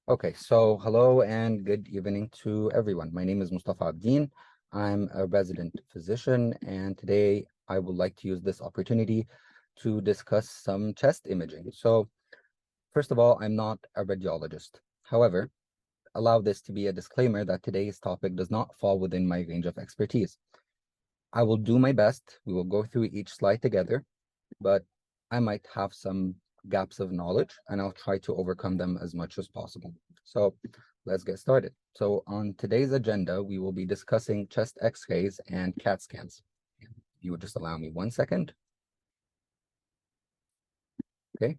Okay, so hello and good evening to everyone. My name is Mostafa Abdeen. I'm a resident physician, and today I would like to use this opportunity to discuss some chest imaging. So, first of all, I'm not a radiologist. However, allow this to be a disclaimer that today's topic does not fall within my range of expertise. I will do my best. We will go through each slide together, but I might have some gaps of knowledge and I'll try to overcome them as much as possible. So let's get started. So on today's agenda, we will be discussing chest x-rays and CAT scans. If you would just allow me 1 second. Okay.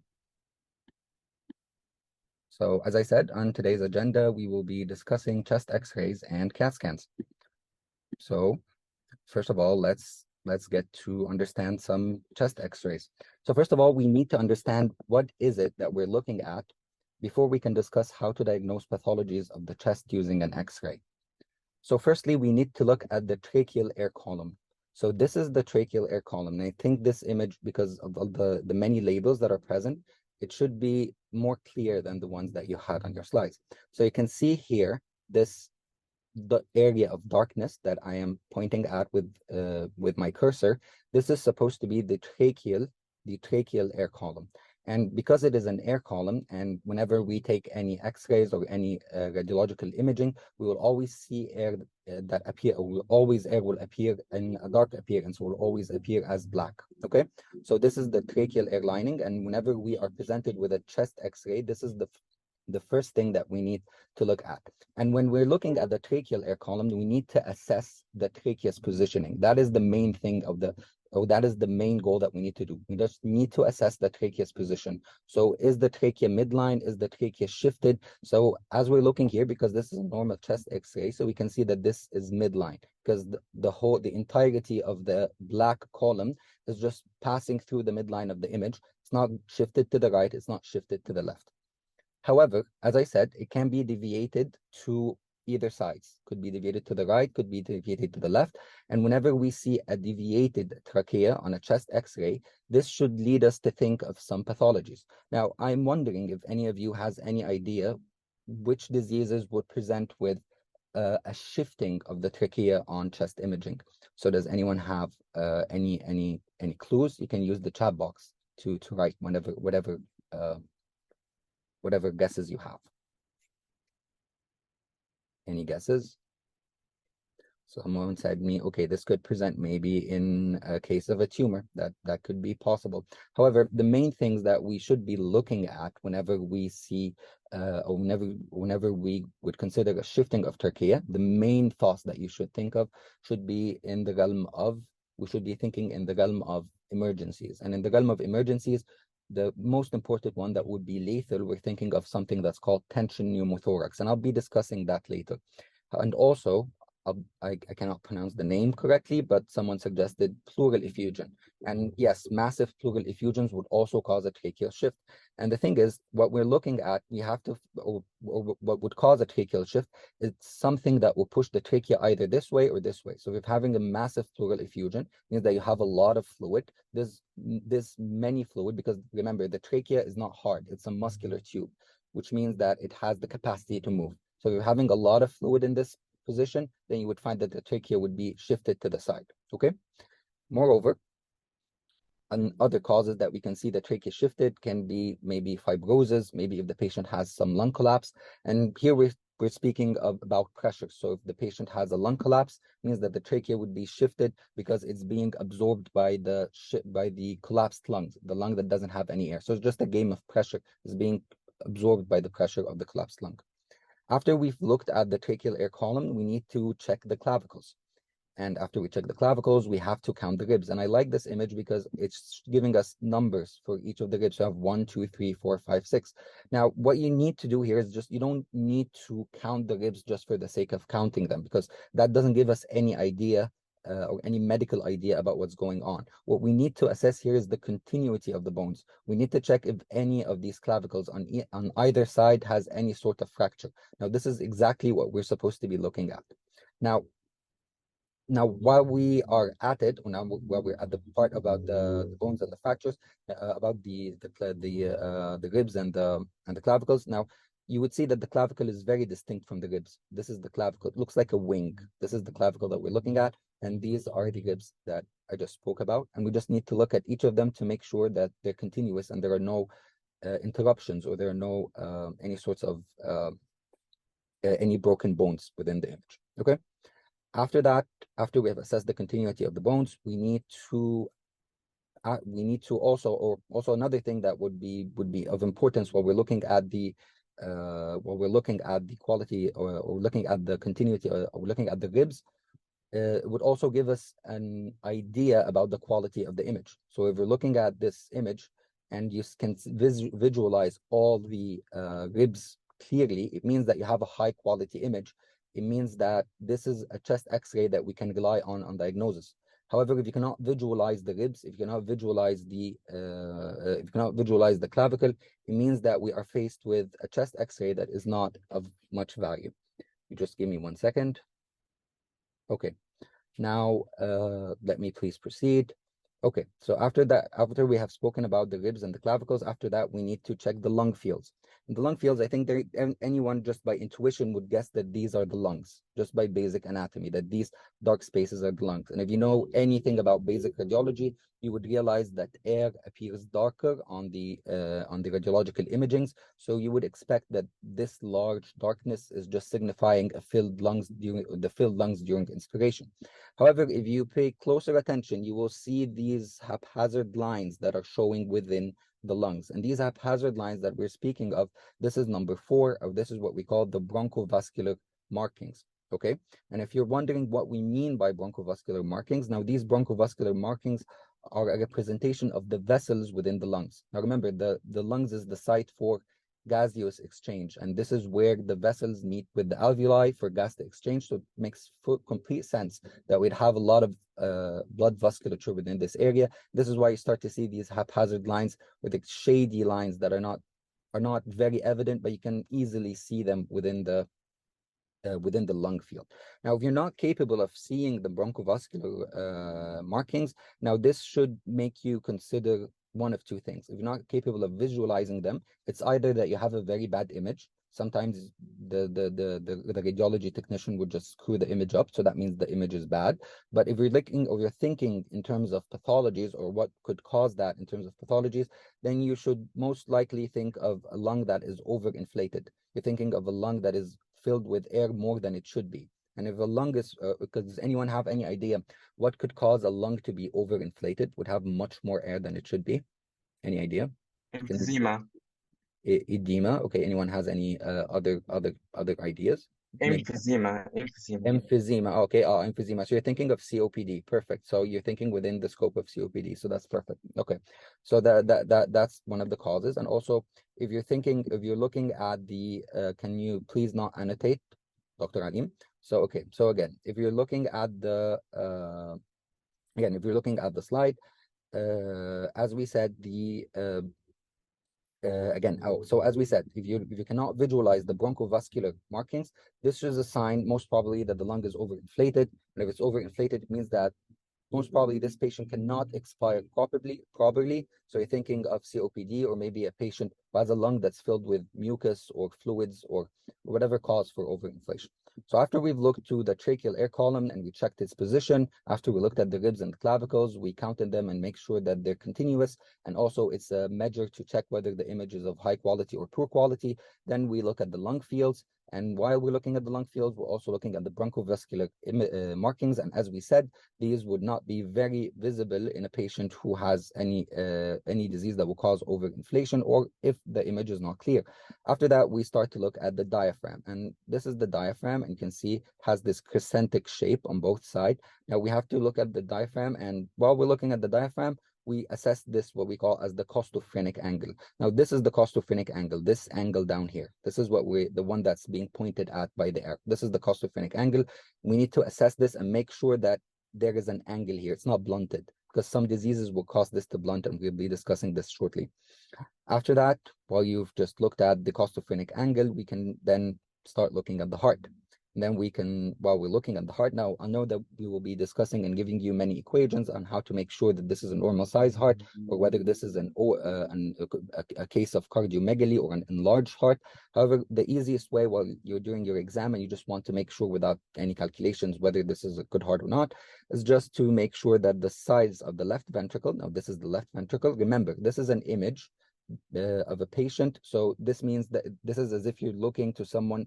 So as I said, on today's agenda, we will be discussing chest x-rays and CAT scans. So first of all, let's get to understand some chest x-rays. So first of all, we need to understand what is it that we're looking at before we can discuss how to diagnose pathologies of the chest using an x-ray. So firstly, we need to look at the tracheal air column. So this is the tracheal air column. And I think this image, because of the many labels that are present, it should be more clear than the ones that you had on your slides. So you can see here, the area of darkness that I am pointing at with my cursor. This is supposed to be the tracheal air column. And because it is an air column, and whenever we take any x-rays or any radiological imaging, we will always see air that appear, air will appear in a dark appearance, will always appear as black, okay? So this is the tracheal air lining, and whenever we are presented with a chest x-ray, this is the first thing that we need to look at. And when we're looking at the tracheal air column, we need to assess the trachea's positioning. That is the main thing that is the main goal that we need to do. We just need to assess the trachea's position. So is the trachea midline? Is the trachea shifted? So as we're looking here, because this is a normal chest x-ray, so we can see that this is midline, because the entirety of the black column is just passing through the midline of the image. It's not shifted to the right, it's not shifted to the left. However, as I said, it can be deviated to either sides. Could be deviated to the right, could be deviated to the left. And whenever we see a deviated trachea on a chest x-ray, this should lead us to think of some pathologies. Now, I'm wondering if any of you has any idea which diseases would present with a shifting of the trachea on chest imaging. So does anyone have any clues? You can use the chat box to write whatever guesses you have. Any guesses? Someone said me, okay, this could present maybe in a case of a tumor. That could be possible. However, the main things that we should be looking at whenever we see or whenever we would consider a shifting of trachea, the main thoughts that you should think of should be in the realm of, we should be thinking in the realm of emergencies. And in the realm of emergencies, the most important one that would be lethal, we're thinking of something that's called tension pneumothorax, and I'll be discussing that later. And also, I cannot pronounce the name correctly, but someone suggested pleural effusion. And yes, massive pleural effusions would also cause a tracheal shift. And the thing is, what we're looking at, we have to, or what would cause a tracheal shift, it's something that will push the trachea either this way or this way. So if having a massive pleural effusion means that you have a lot of fluid. There's many fluid, because remember, the trachea is not hard, it's a muscular tube, which means that it has the capacity to move. So if you're having a lot of fluid in this position, then you would find that the trachea would be shifted to the side, okay? Moreover, and other causes that we can see the trachea shifted can be maybe fibrosis, maybe if the patient has some lung collapse. And here we're speaking about pressure. So if the patient has a lung collapse, means that the trachea would be shifted because it's being absorbed by the collapsed lungs, the lung that doesn't have any air. So it's just a game of pressure is being absorbed by the pressure of the collapsed lung. After we've looked at the tracheal air column, we need to check the clavicles. And after we check the clavicles, we have to count the ribs. And I like this image because it's giving us numbers for each of the ribs. So I have 1, 2, 3, 4, 5, 6. Now, what you need to do here is just, you don't need to count the ribs just for the sake of counting them, because that doesn't give us any idea or any medical idea about what's going on. What we need to assess here is the continuity of the bones. We need to check if any of these clavicles on either side has any sort of fracture. Now, this is exactly what we're supposed to be looking at. Now, while we are at it, or now while we're at the part about the bones and the fractures, about the ribs and the clavicles. Now, you would see that the clavicle is very distinct from the ribs. This is the clavicle. It looks like a wing. This is the clavicle that we're looking at, and these are the ribs that I just spoke about. And we just need to look at each of them to make sure that they're continuous and there are no interruptions, or there are no any sorts of any broken bones within the image. Okay. After that, after we have assessed the continuity of the bones, we need to also another thing that would be of importance while we're looking at the quality, or looking at the continuity, or looking at the ribs. It would also give us an idea about the quality of the image. So if you're looking at this image and you can visualize all the ribs clearly, it means that you have a high quality image. It means that this is a chest X-ray that we can rely on diagnosis. However, if you cannot visualize the ribs, if you cannot visualize the clavicle, it means that we are faced with a chest X-ray that is not of much value. You just give me 1 second. Okay, now let me please proceed. Okay, so after we have spoken about the ribs and the clavicles, after that we need to check the lung fields. And the lung fields, I think anyone just by intuition would guess that these are the lungs, just by basic anatomy, that these dark spaces are the lungs. And if you know anything about basic radiology, you would realize that air appears darker on the radiological imagings. So you would expect that this large darkness is just signifying a filled lungs during inspiration. However, if you pay closer attention, you will see these haphazard lines that are showing within the lungs. And these haphazard lines that we're speaking of, this is number 4, or this is what we call the bronchovascular markings. Okay, and if you're wondering what we mean by bronchovascular markings, now these bronchovascular markings are a representation of the vessels within the lungs. Now remember, the lungs is the site for gaseous exchange, and this is where the vessels meet with the alveoli for gas to exchange. So it makes complete sense that we'd have a lot of blood vasculature within this area. This is why you start to see these haphazard lines with the shady lines that are not very evident, but you can easily see them within the lung field. Now, if you're not capable of seeing the bronchovascular markings, now this should make you consider one of two things. If you're not capable of visualizing them, it's either that you have a very bad image. Sometimes the radiology technician would just screw the image up, so that means the image is bad. But if you're looking, or you're thinking in terms of pathologies, or what could cause that in terms of pathologies, then you should most likely think of a lung that is overinflated. You're thinking of a lung that is filled with air more than it should be. And if a lung is, does anyone have any idea what could cause a lung to be overinflated, would have much more air than it should be? Any idea? Emphysema. Edema. Okay, anyone has any other ideas? Emphysema. Emphysema. Okay, emphysema. So you're thinking of COPD. Perfect. So you're thinking within the scope of COPD. So that's perfect. Okay. So that's one of the causes. And also, if you're looking at the, can you please not annotate, Dr. Alim? So okay. So again, if you're looking at the slide, as we said, so as we said, if you cannot visualize the bronchovascular markings, this is a sign most probably that the lung is overinflated. And if it's overinflated, it means that most probably this patient cannot expire properly. So you're thinking of COPD, or maybe a patient who has a lung that's filled with mucus or fluids or whatever cause for overinflation. So after we've looked to the tracheal air column and we checked its position, after we looked at the ribs and the clavicles, we counted them and make sure that they're continuous. And also it's a measure to check whether the image is of high quality or poor quality. Then we look at the lung fields. And while we're looking at the lung fields, we're also looking at the bronchovascular markings. And as we said, these would not be very visible in a patient who has any disease that will cause overinflation, or if the image is not clear. After that, we start to look at the diaphragm. And this is the diaphragm, and you can see has this crescentic shape on both sides. Now we have to look at the diaphragm, and while we're looking at the diaphragm, we assess this, what we call as the costophrenic angle. Now, this is the costophrenic angle, this angle down here. This is the one that's being pointed at by the air. This is the costophrenic angle. We need to assess this and make sure that there is an angle here. It's not blunted, because some diseases will cause this to blunt, and we'll be discussing this shortly. After that, while you've just looked at the costophrenic angle, we can then start looking at the heart. And then we can, while we're looking at the heart now, I know that we will be discussing and giving you many equations on how to make sure that this is a normal size heart, or whether this is a case of cardiomegaly or an enlarged heart. However, the easiest way while you're doing your exam and you just want to make sure without any calculations whether this is a good heart or not, is just to make sure that the size of the left ventricle, now this is the left ventricle, remember, this is an image of a patient. So this means that this is as if you're looking to someone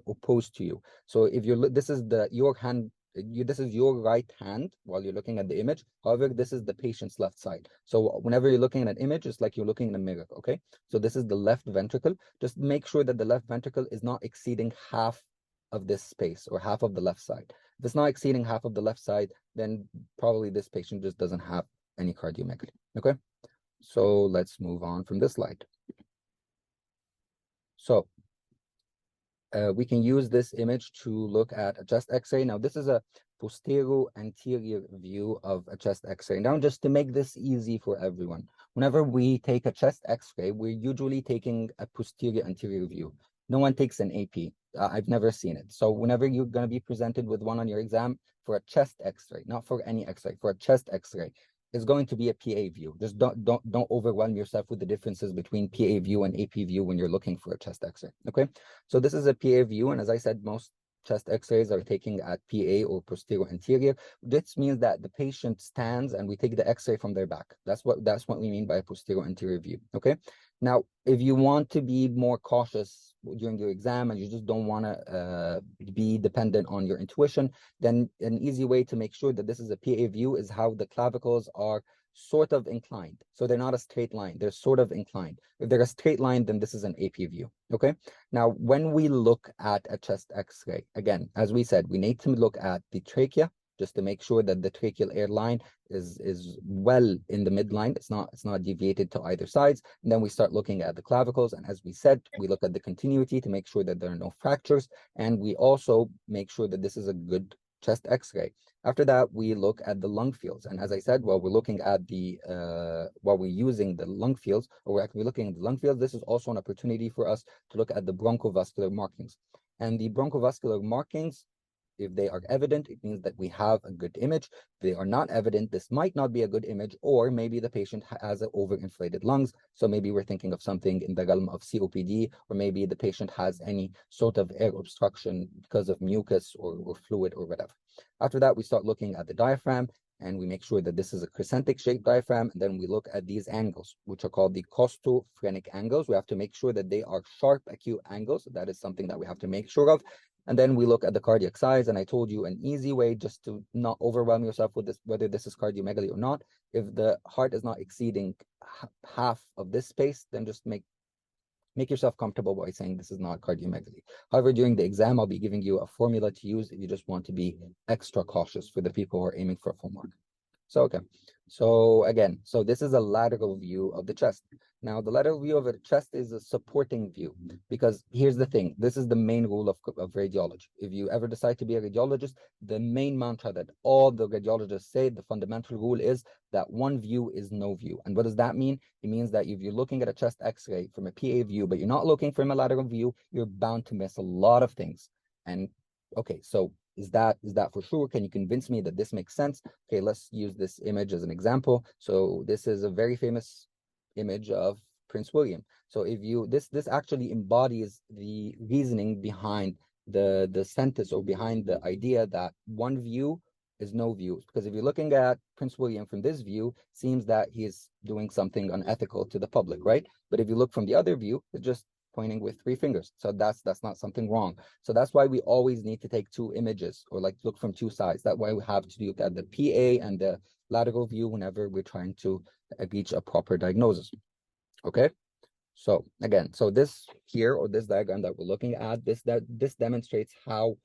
opposed to you. So if you're, this is your hand, this is your right hand while you're looking at the image. However, this is the patient's left side. So whenever you're looking at an image, it's like you're looking in a mirror, okay? So this is the left ventricle. Just make sure that the left ventricle is not exceeding half of this space or half of the left side. If it's not exceeding half of the left side, then probably this patient just doesn't have any cardiomegaly, okay? So let's move on from this slide. So we can use this image to look at a chest x-ray. Now, this is a posterior anterior view of a chest x-ray. Now, just to make this easy for everyone, whenever we take a chest x-ray, we're usually taking a posterior anterior view. No one takes an AP. I've never seen it. So whenever you're going to be presented with one on your exam for a chest x-ray, not for any x-ray, for a chest x-ray, is going to be a PA view. Just don't overwhelm yourself with the differences between PA view and AP view when you're looking for a chest x-ray, okay? So this is a PA view, and as I said, most chest x-rays are taking at PA or posterior anterior. This means that the patient stands and we take the x-ray from their back. That's what we mean by a posterior anterior view, okay? Now, if you want to be more cautious during your exam and you just don't want to be dependent on your intuition, then an easy way to make sure that this is a PA view is how the clavicles are sort of inclined. So they're not a straight line, they're sort of inclined. If they're a straight line, then this is an AP view, okay? Now, when we look at a chest x-ray, again, as we said, we need to look at the trachea, just to make sure that the tracheal air line is well in the midline. It's not deviated to either sides. And then we start looking at the clavicles. And as we said, we look at the continuity to make sure that there are no fractures. And we also make sure that this is a good chest x-ray. After that, we look at the lung fields. And as I said, while we're looking at while we're using the lung fields, or we're actually looking at the lung fields, this is also an opportunity for us to look at the bronchovascular markings. And the bronchovascular markings, if they are evident, it means that we have a good image. If they are not evident, this might not be a good image, or maybe the patient has overinflated lungs. So maybe we're thinking of something in the realm of COPD, or maybe the patient has any sort of air obstruction because of mucus or fluid or whatever. After that, we start looking at the diaphragm, and we make sure that this is a crescentic shaped diaphragm. And then we look at these angles, which are called the costophrenic angles. We have to make sure that they are sharp, acute angles. That is something that we have to make sure of. And then we look at the cardiac size, and I told you an easy way just to not overwhelm yourself with this, whether this is cardiomegaly or not. If the heart is not exceeding half of this space, then just make yourself comfortable by saying this is not cardiomegaly. However, during the exam, I'll be giving you a formula to use if you just want to be extra cautious for the people who are aiming for a full mark. So, okay. So again, so this is a lateral view of the chest. Now, the lateral view of the chest is a supporting view, because here's the thing. This is the main rule of radiology. If you ever decide to be a radiologist, the main mantra that all the radiologists say, the fundamental rule is that one view is no view. And what does that mean? It means that if you're looking at a chest x-ray from a PA view, but you're not looking from a lateral view, you're bound to miss a lot of things. And okay, so is that for sure? Can you convince me that this makes sense? Okay, let's use this image as an example. So this is a very famous image of Prince William. So if you this actually embodies the reasoning behind the sentence, or behind the idea that one view is no view. Because if you're looking at Prince William from this view, seems that he's doing something unethical to the public, right? But if you look from the other view, it's just pointing with three fingers. So that's not something wrong. So that's why we always need to take two images, or like look from two sides. That's why we have to look at the PA and the lateral view whenever we're trying to reach a proper diagnosis. Okay. So again, so this here, or this diagram that we're looking at, this demonstrates how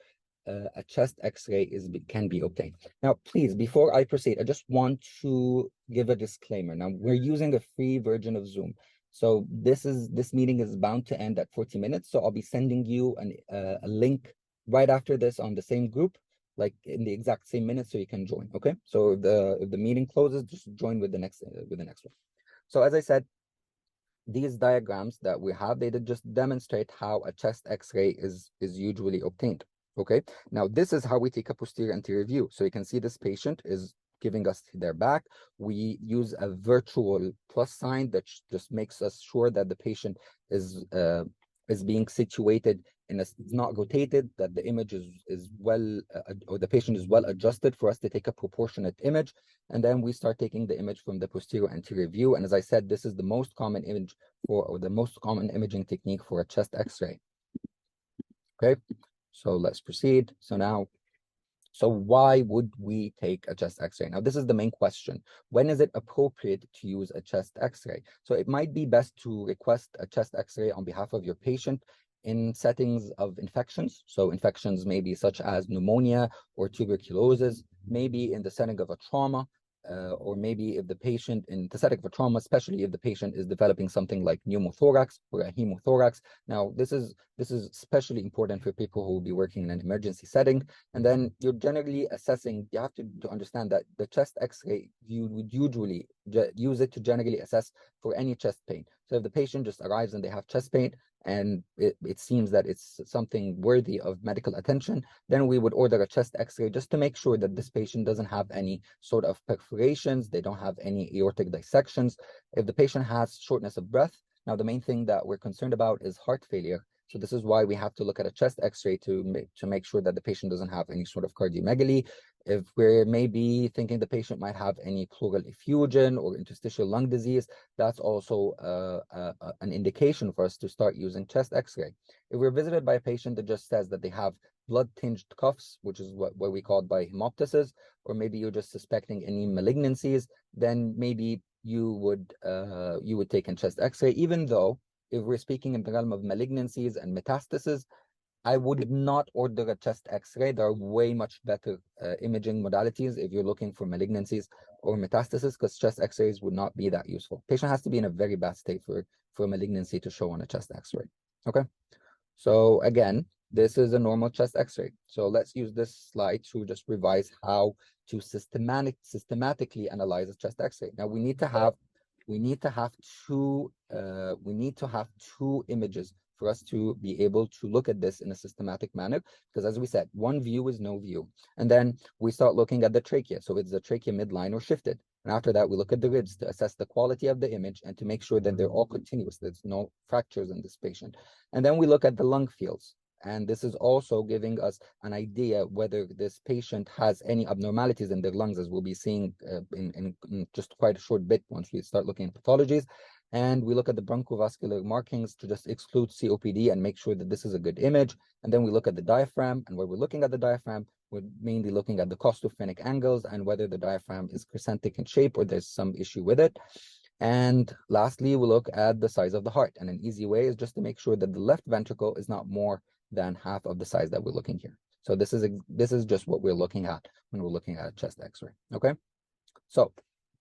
a chest x-ray can be obtained. Now, please, before I proceed, I just want to give a disclaimer. Now, we're using a free version of Zoom. So this meeting is bound to end at 40 minutes. So I'll be sending you a link right after this on the same group, like in the exact same minute, so you can join. Okay. So if the meeting closes, just join with the next one. So as I said, these diagrams that we have, they just demonstrate how a chest x-ray is usually obtained. Okay, now this is how we take a posterior anterior view. So you can see this patient is giving us their back. We use a virtual plus sign that just makes us sure that the patient is being situated in a, it's not rotated, that the image is well, or the patient is well adjusted for us to take a proportionate image. And then we start taking the image from the posterior anterior view. And as I said, this is the most common image for, or the most common imaging technique for a chest X-ray. Okay, so let's proceed. So why would we take a chest X-ray? Now, this is the main question. When is it appropriate to use a chest X-ray? So it might be best to request a chest X-ray on behalf of your patient in settings of infections. So infections may be such as pneumonia or tuberculosis, maybe in the setting of a trauma, or maybe if the patient, in the setting of a trauma, especially if the patient is developing something like pneumothorax or a hemothorax. Now, this is especially important for people who will be working in an emergency setting. And then you're generally assessing, you have to understand that the chest X-ray, you would usually use it to generally assess for any chest pain. So if the patient just arrives and they have chest pain, and it seems that it's something worthy of medical attention, then we would order a chest X-ray just to make sure that this patient doesn't have any sort of perforations, they don't have any aortic dissections. If the patient has shortness of breath, now the main thing that we're concerned about is heart failure. So this is why we have to look at a chest X-ray to make sure that the patient doesn't have any sort of cardiomegaly. If we're maybe thinking the patient might have any pleural effusion or interstitial lung disease, that's also an indication for us to start using chest X-ray. If we're visited by a patient that just says that they have blood-tinged cuffs, which is what we call by hemoptysis, or maybe you're just suspecting any malignancies, then maybe you would take a chest X-ray, even though if we're speaking in the realm of malignancies and metastasis, I would not order a chest X-ray. There are way much better imaging modalities if you're looking for malignancies or metastasis, because chest X-rays would not be that useful. Patient has to be in a very bad state for malignancy to show on a chest X-ray. Okay, so again, this is a normal chest X-ray. So let's use this slide to just revise how to systematically analyze a chest X-ray. Now we need to have two images for us to be able to look at this in a systematic manner, because as we said, one view is no view. And then we start looking at the trachea. So it's the trachea midline or shifted. And after that, we look at the ribs to assess the quality of the image and to make sure that they're all continuous. There's no fractures in this patient. And then we look at the lung fields. And this is also giving us an idea whether this patient has any abnormalities in their lungs, as we'll be seeing in just quite a short bit once we start looking at pathologies. And we look at the bronchovascular markings to just exclude COPD and make sure that this is a good image. And then we look at the diaphragm, and when we're looking at the diaphragm, we're mainly looking at the costophrenic angles and whether the diaphragm is crescentic in shape or there's some issue with it. And lastly, we look at the size of the heart. And an easy way is just to make sure that the left ventricle is not more than half of the size that we're looking here. So this is just what we're looking at when we're looking at a chest X-ray. Okay, so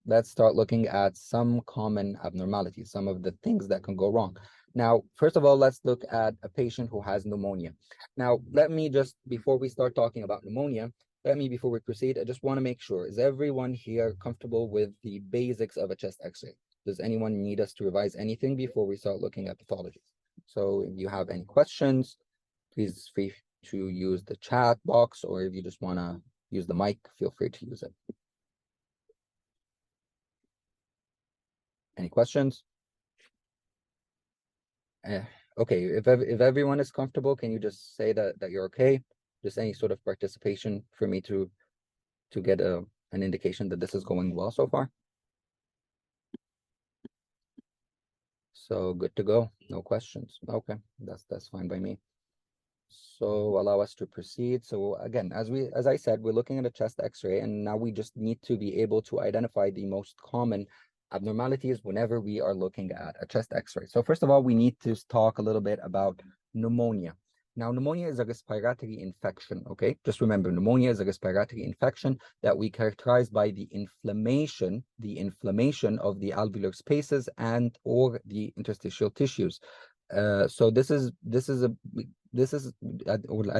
let's start looking at some common abnormalities, some of the things that can go wrong. Now, first of all, let's look at a patient who has pneumonia. Now, let me just, before we start talking about pneumonia, before we proceed, I just want to make sure, is everyone here comfortable with the basics of a chest X-ray? Does anyone need us to revise anything before we start looking at pathologies? So if you have any questions, please feel free to use the chat box, or if you just want to use the mic, feel free to use it. Any questions? Okay, if everyone is comfortable, can you just say that you're okay? Just any sort of participation for me to get an indication that this is going well so far. So good to go. No questions. Okay, that's fine by me. So allow us to proceed. So again, as I said, we're looking at a chest X-ray, and now we just need to be able to identify the most common abnormalities whenever we are looking at a chest X-ray. So first of all, we need to talk a little bit about pneumonia. Now, pneumonia is a respiratory infection, okay? Just remember, pneumonia is a respiratory infection that we characterize by the inflammation of the alveolar spaces and or the interstitial tissues. So at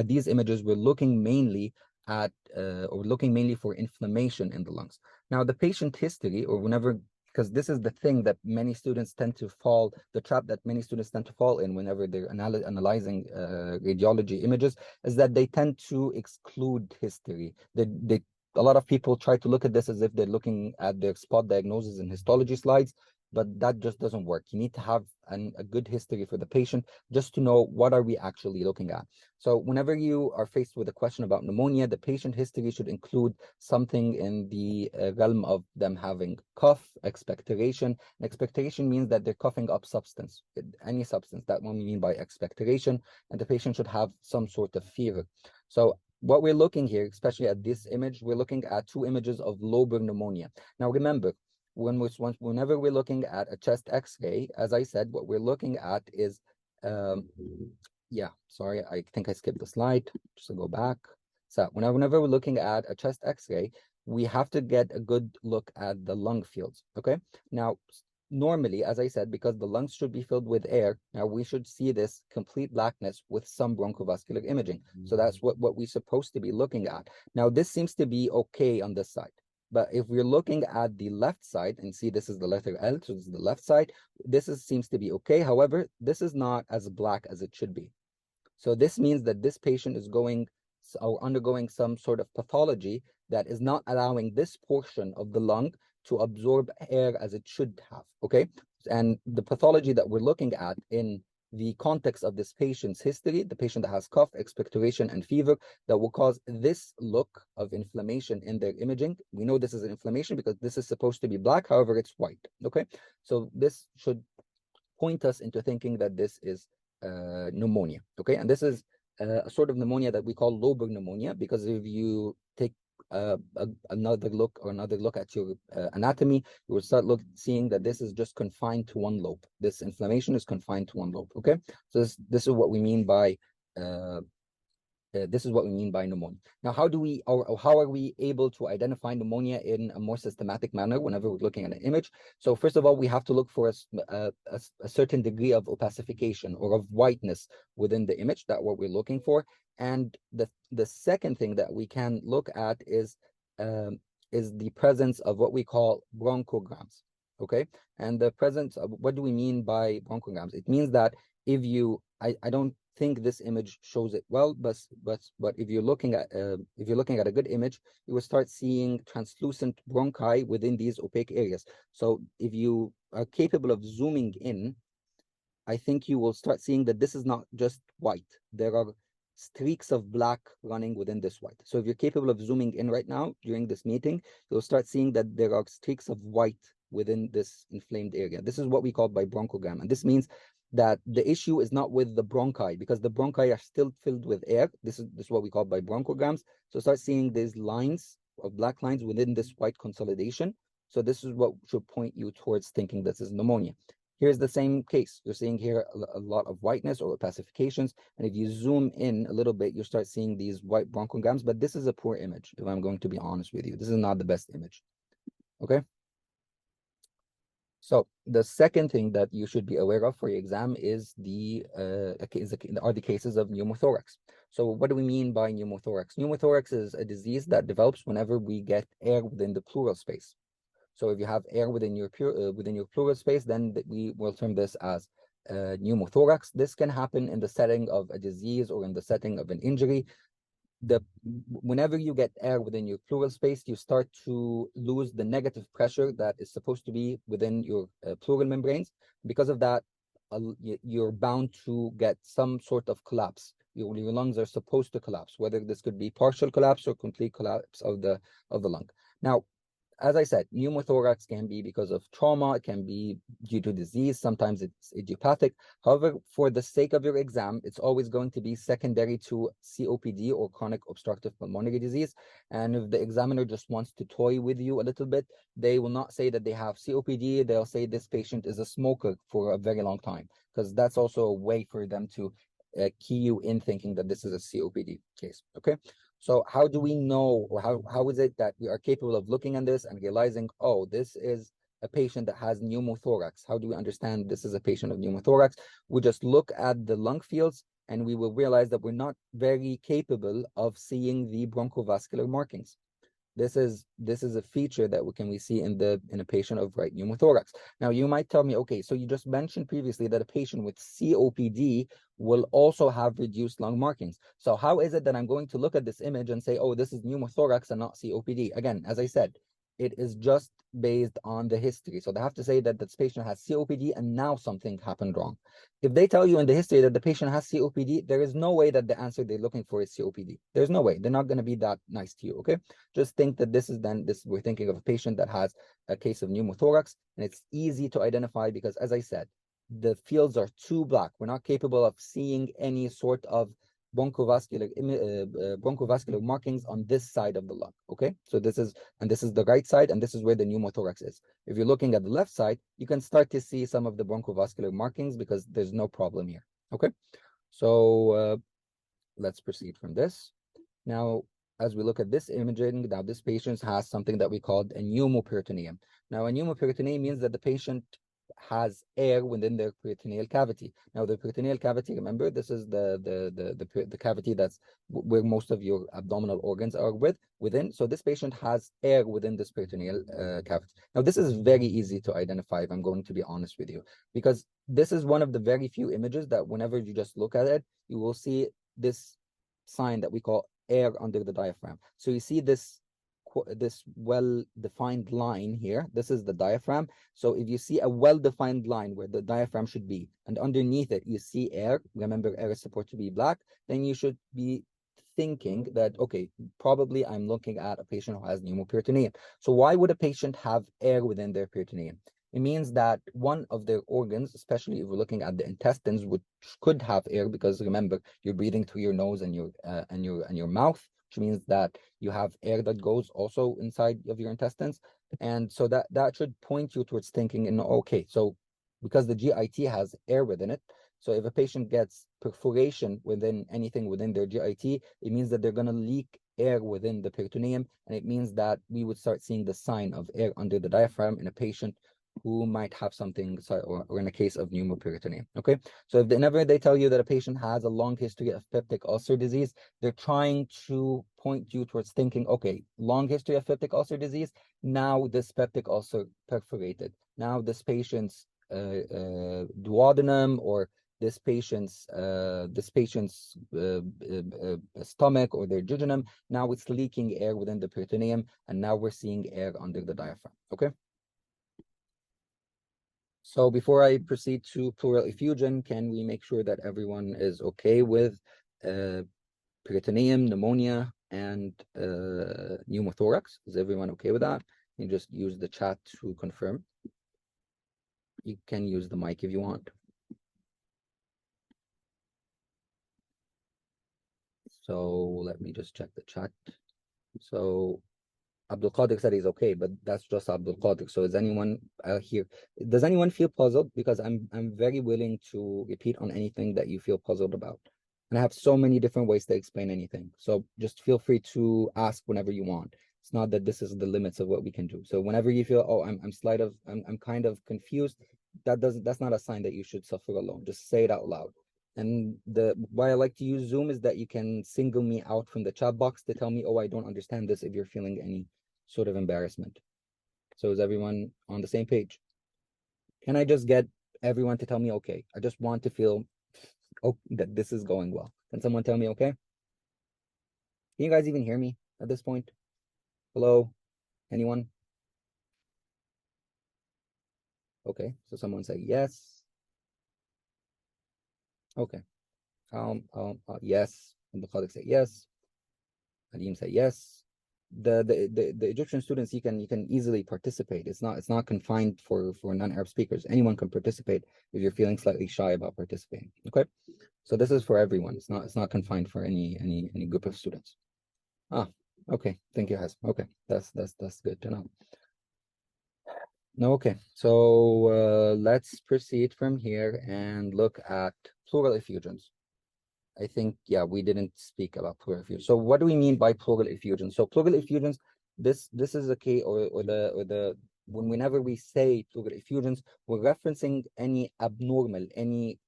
these images, we're looking mainly at or looking mainly for inflammation in the lungs. Now, the patient history, or whenever because this is the thing that many students tend to fall, the trap that many students tend to fall in whenever they're analyzing radiology images, is that they tend to exclude history. A lot of people try to look at this as if they're looking at their spot diagnosis and histology slides, but that just doesn't work. You need to have a good history for the patient just to know what are we actually looking at. So whenever you are faced with a question about pneumonia, the patient history should include something in the realm of them having cough, expectoration. And expectoration means that they're coughing up substance, any substance. That's what we mean by expectoration. And the patient should have some sort of fever. So what we're looking here, especially at this image, we're looking at two images of lobar pneumonia. Now remember, whenever we're looking at a chest X-ray, as I said, what we're looking at is, yeah, sorry, I think I skipped the slide, just to go back. So whenever we're looking at a chest X-ray, we have to get a good look at the lung fields, okay? Now, normally, as I said, because the lungs should be filled with air, now we should see this complete blackness with some bronchovascular imaging. So that's what we're supposed to be looking at. Now, this seems to be okay on this side. But if we're looking at the left side and see this is the letter L, so this is the left side, seems to be okay. However, this is not as black as it should be. So this means that this patient is going or undergoing some sort of pathology that is not allowing this portion of the lung to absorb air as it should have, okay? And the pathology that we're looking at in the context of this patient's history, the patient that has cough, expectoration, and fever, that will cause this look of inflammation in their imaging. We know this is an inflammation because this is supposed to be black, however, it's white, okay? So this should point us into thinking that this is pneumonia, okay? And this is a sort of pneumonia that we call lobar pneumonia, because if you take another look at your anatomy, you will start seeing that this is just confined to one lobe. This inflammation is confined to one lobe, okay? So this is what we mean by pneumonia. Now, how are we able to identify pneumonia in a more systematic manner whenever we're looking at an image? So first of all, we have to look for a certain degree of opacification or of whiteness within the image. That's what we're looking for. And the second thing that we can look at is the presence of what we call bronchograms, okay? And the presence of, what do we mean by bronchograms? It means that if you, I don't think this image shows it well, but if you're looking at a good image, you will start seeing translucent bronchi within these opaque areas. So if you are capable of zooming in, I think you will start seeing that this is not just white. There are streaks of black running within this white. So if you're capable of zooming in right now during this meeting, you'll start seeing that there are streaks of white within this inflamed area. This is what we call by bronchogram. And this means that the issue is not with the bronchi, because the bronchi are still filled with air. This is what we call by bronchograms. So start seeing these lines of black lines within this white consolidation. So this is what should point you towards thinking this is pneumonia. Here's the same case. You're seeing here a lot of whiteness or opacifications. And if you zoom in a little bit, you start seeing these white bronchograms, but this is a poor image, if I'm going to be honest with you. This is not the best image, okay? So the second thing that you should be aware of for your exam is are the cases of pneumothorax. So what do we mean by pneumothorax? Pneumothorax is a disease that develops whenever we get air within the pleural space. So if you have air within your pleural space, then we will term this as pneumothorax. This can happen in the setting of a disease or in the setting of an injury. Whenever you get air within your pleural space, you start to lose the negative pressure that is supposed to be within your pleural membranes. Because of that, you're bound to get some sort of collapse. Your lungs are supposed to collapse, whether this could be partial collapse or complete collapse of the lung. Now, as I said, pneumothorax can be because of trauma, it can be due to disease, sometimes it's idiopathic. However, for the sake of your exam, it's always going to be secondary to COPD or chronic obstructive pulmonary disease. And if the examiner just wants to toy with you a little bit, they will not say that they have COPD, they'll say this patient is a smoker for a very long time, because that's also a way for them to key you in thinking that this is a COPD case, okay? So how do we know, or how is it that we are capable of looking at this and realizing, oh, this is a patient that has pneumothorax? How do we understand this is a patient of pneumothorax? We just look at the lung fields and we will realize that we're not very capable of seeing the bronchovascular markings. This is a feature that we see in a patient of right pneumothorax. Now you might tell me, okay, so you just mentioned previously that a patient with COPD will also have reduced lung markings. So how is it that I'm going to look at this image and say, oh, this is pneumothorax and not COPD? Again, as I said, it is just based on the history. So they have to say that this patient has COPD and now something happened wrong. If they tell you in the history that the patient has COPD, there is no way that the answer they're looking for is COPD. There's no way. They're not going to be that nice to you, okay? Just think that we're thinking of a patient that has a case of pneumothorax, and it's easy to identify because, as I said, the fields are too black. We're not capable of seeing any sort of bronchoscopy markings on this side of the lung, okay? So this is the right side, and this is where the pneumothorax is. If you're looking at the left side, you can start to see some of the bronchovascular markings because there's no problem here, okay? So let's proceed from this. Now, as we look at this imaging, now this patient has something that we call a pneumoperitoneum. Now, a pneumoperitoneum means that the patient has air within their peritoneal cavity. Now, the peritoneal cavity, remember, this is the cavity that's where most of your abdominal organs are within. So this patient has air within this peritoneal cavity. Now, this is very easy to identify, if I'm going to be honest with you, because this is one of the very few images that whenever you just look at it, you will see this sign that we call air under the diaphragm. So you see this well-defined line here. This is the diaphragm. So if you see a well-defined line where the diaphragm should be, and underneath it you see air, remember air is supposed to be black, then you should be thinking that, okay, probably I'm looking at a patient who has pneumoperitoneum. So why would a patient have air within their peritoneum? It means that one of their organs, especially if we're looking at the intestines, which could have air, because remember, you're breathing through your nose and your mouth, which means that you have air that goes also inside of your intestines. And so that should point you towards thinking, okay, so because the GIT has air within it, so if a patient gets perforation within anything within their GIT, it means that they're going to leak air within the peritoneum, and it means that we would start seeing the sign of air under the diaphragm in a patient who might have something, or in a case of pneumoperitoneum, okay? So whenever they tell you that a patient has a long history of peptic ulcer disease, they're trying to point you towards thinking, okay, long history of peptic ulcer disease, now this peptic ulcer perforated. Now this patient's duodenum, or this patient's stomach or their jejunum, now it's leaking air within the peritoneum, and now we're seeing air under the diaphragm, okay? So before I proceed to pleural effusion, can we make sure that everyone is okay with peritoneum, pneumonia, and pneumothorax? Is everyone okay with that? You just use the chat to confirm. You can use the mic if you want. So let me just check the chat. So Abdul Qadir said he's okay, but that's just Abdul Qadir. So is anyone here? Does anyone feel puzzled? Because I'm very willing to repeat on anything that you feel puzzled about. And I have so many different ways to explain anything. So just feel free to ask whenever you want. It's not that this is the limits of what we can do. So whenever you feel, oh, I'm kind of confused, that's not a sign that you should suffer alone. Just say it out loud. And why I like to use Zoom is that you can single me out from the chat box to tell me, oh, I don't understand this, if you're feeling any sort of embarrassment. So is everyone on the same page? Can I just get everyone to tell me okay? I just want to feel that this is going well. Can someone tell me okay? Can you guys even hear me at this point? Hello? Anyone? Okay, so someone say yes. Okay. Yes. And the colleagues say yes. Alim say yes. The Egyptian students, you can easily participate. It's not confined for non-Arab speakers. Anyone can participate if you're feeling slightly shy about participating. Okay, so this is for everyone. It's not confined for any group of students. Okay. Thank you, Has. Okay, that's good to know. No, okay. So let's proceed from here and look at pleural effusions. I think, yeah, we didn't speak about pleural effusion. So what do we mean by pleural effusion? So pleural effusions, this is a case, whenever we say pleural effusions, we're referencing any abnormal, any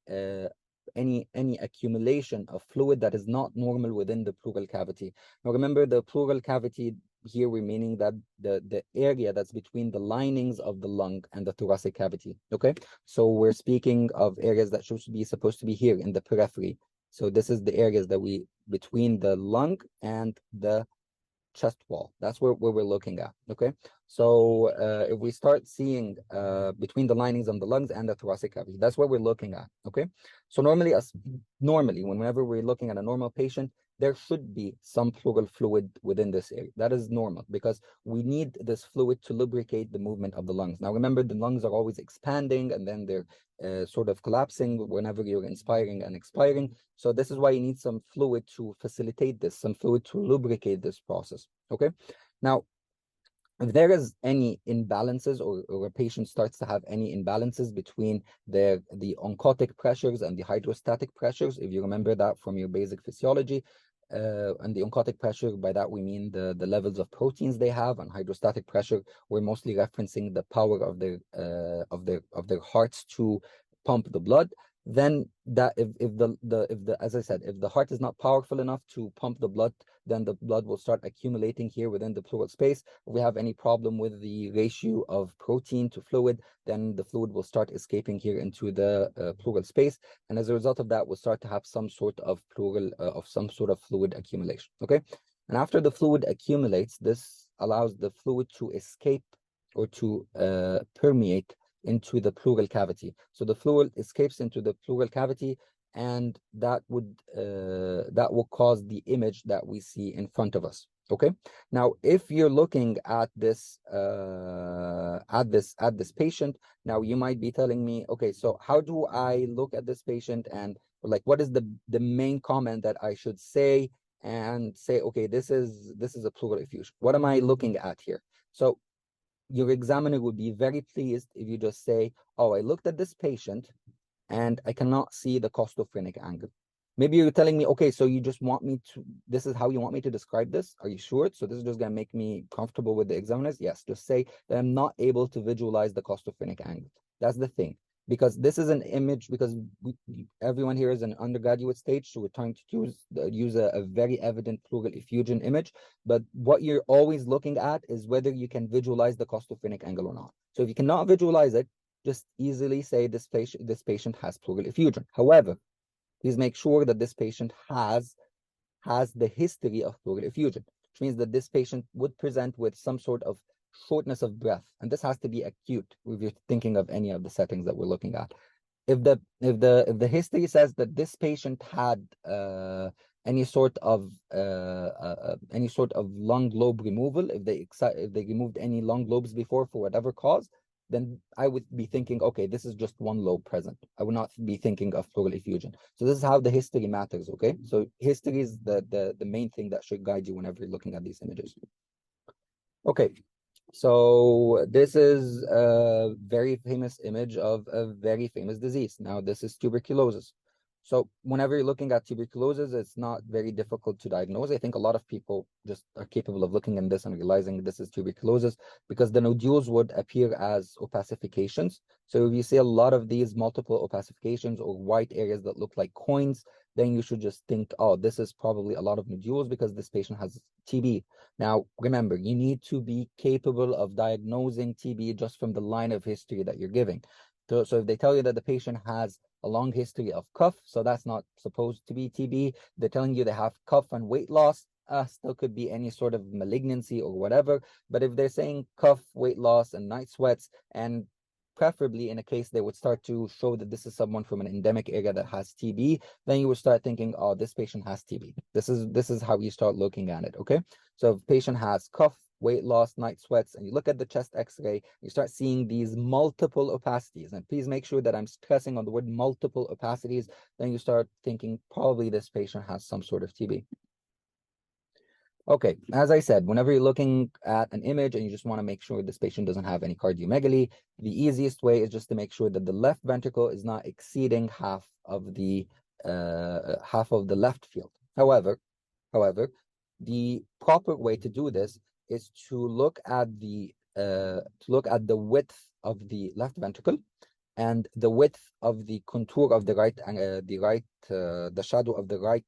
accumulation of fluid that is not normal within the pleural cavity. Now remember, the pleural cavity here we're meaning that the area that's between the linings of the lung and the thoracic cavity. Okay, so we're speaking of areas that should be supposed to be here in the periphery. So this is the areas that we between the lung and the chest wall. That's where we're looking at. Okay, so if we start seeing between the linings of the lungs and the thoracic cavity, that's what we're looking at. Okay, so normally whenever we're looking at a normal patient, there should be some pleural fluid within this area. That is normal because we need this fluid to lubricate the movement of the lungs. Now remember, the lungs are always expanding and then they're sort of collapsing whenever you're inspiring and expiring. So this is why you need some fluid to facilitate this, some fluid to lubricate this process. Okay. Now, if there is any imbalances or a patient starts to have any imbalances between the oncotic pressures and the hydrostatic pressures, if you remember that from your basic physiology, and the oncotic pressure, by that we mean the levels of proteins they have, and hydrostatic pressure, we're mostly referencing the power of their hearts to pump the blood. Then that if the as I said, if the heart is not powerful enough to pump the blood, then the blood will start accumulating here within the pleural space. If we have any problem with the ratio of protein to fluid, then the fluid will start escaping here into the pleural space, and as a result of that, we'll start to have some sort of fluid accumulation. Okay, and after the fluid accumulates, this allows the fluid to escape or to permeate into the pleural cavity. So the fluid escapes into the pleural cavity, and that will cause the image that we see in front of us. Okay. Now, if you're looking at this patient, now you might be telling me, okay, so how do I look at this patient, and like what is the main comment that I should say, and say, okay, this is a pleural effusion. What am I looking at here? So your examiner would be very pleased if you just say, oh, I looked at this patient and I cannot see the costophrenic angle. Maybe you're telling me, okay, so you just want me to, this is how you want me to describe this? Are you sure? So this is just going to make me comfortable with the examiners? Yes, just say that I'm not able to visualize the costophrenic angle. That's the thing. Because this is an image, because everyone here is an undergraduate stage, so we're trying to use a very evident pleural effusion image. But what you're always looking at is whether you can visualize the costophrenic angle or not. So if you cannot visualize it, just easily say this patient has pleural effusion. However, please make sure that this patient has the history of pleural effusion, which means that this patient would present with some sort of shortness of breath, and this has to be acute if you're thinking of any of the settings that we're looking at. If the history says that this patient had any sort of lung lobe removal, if they removed any lung lobes before for whatever cause, then I would be thinking, okay, this is just one lobe present. I would not be thinking of pleural effusion. So this is how the history matters, okay? So history is the main thing that should guide you whenever you're looking at these images. Okay, so this is a very famous image of a very famous disease. Now, this is tuberculosis. So whenever you're looking at tuberculosis, it's not very difficult to diagnose. I think a lot of people just are capable of looking at this and realizing this is tuberculosis because the nodules would appear as opacifications. So if you see a lot of these multiple opacifications or white areas that look like coins, then you should just think, oh, this is probably a lot of nodules because this patient has TB. Now, remember, you need to be capable of diagnosing TB just from the line of history that you're giving. So if they tell you that the patient has a long history of cough, so that's not supposed to be TB. They're telling you they have cough and weight loss, still could be any sort of malignancy or whatever. But if they're saying cough, weight loss, and night sweats, and preferably in a case they would start to show that this is someone from an endemic area that has TB, then you would start thinking, oh, this patient has TB. This is how you start looking at it, okay? So if patient has cough, weight loss, night sweats, and you look at the chest x-ray, you start seeing these multiple opacities. And please make sure that I'm stressing on the word multiple opacities. Then you start thinking probably this patient has some sort of TB. Okay, as I said, whenever you're looking at an image and you just want to make sure this patient doesn't have any cardiomegaly, the easiest way is just to make sure that the left ventricle is not exceeding half of the left field. However, the proper way to do this is to look at the width of the left ventricle and the width of the contour of the shadow of the right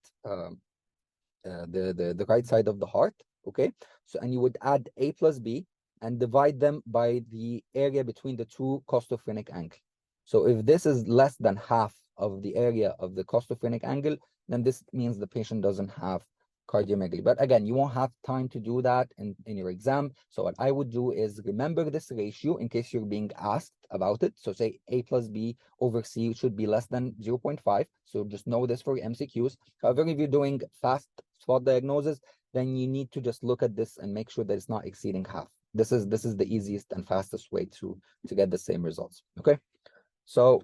the right side of the heart, okay? So, and you would add A plus B and divide them by the area between the two costophrenic angles. So if this is less than half of the area of the costophrenic angle, then this means the patient doesn't have cardiomegaly. But again, you won't have time to do that in your exam. So what I would do is remember this ratio in case you're being asked about it. So say A plus B over C should be less than 0.5. So just know this for MCQs. However, if you're doing fast spot diagnosis, then you need to just look at this and make sure that it's not exceeding half. This is the easiest and fastest way to get the same results. Okay. So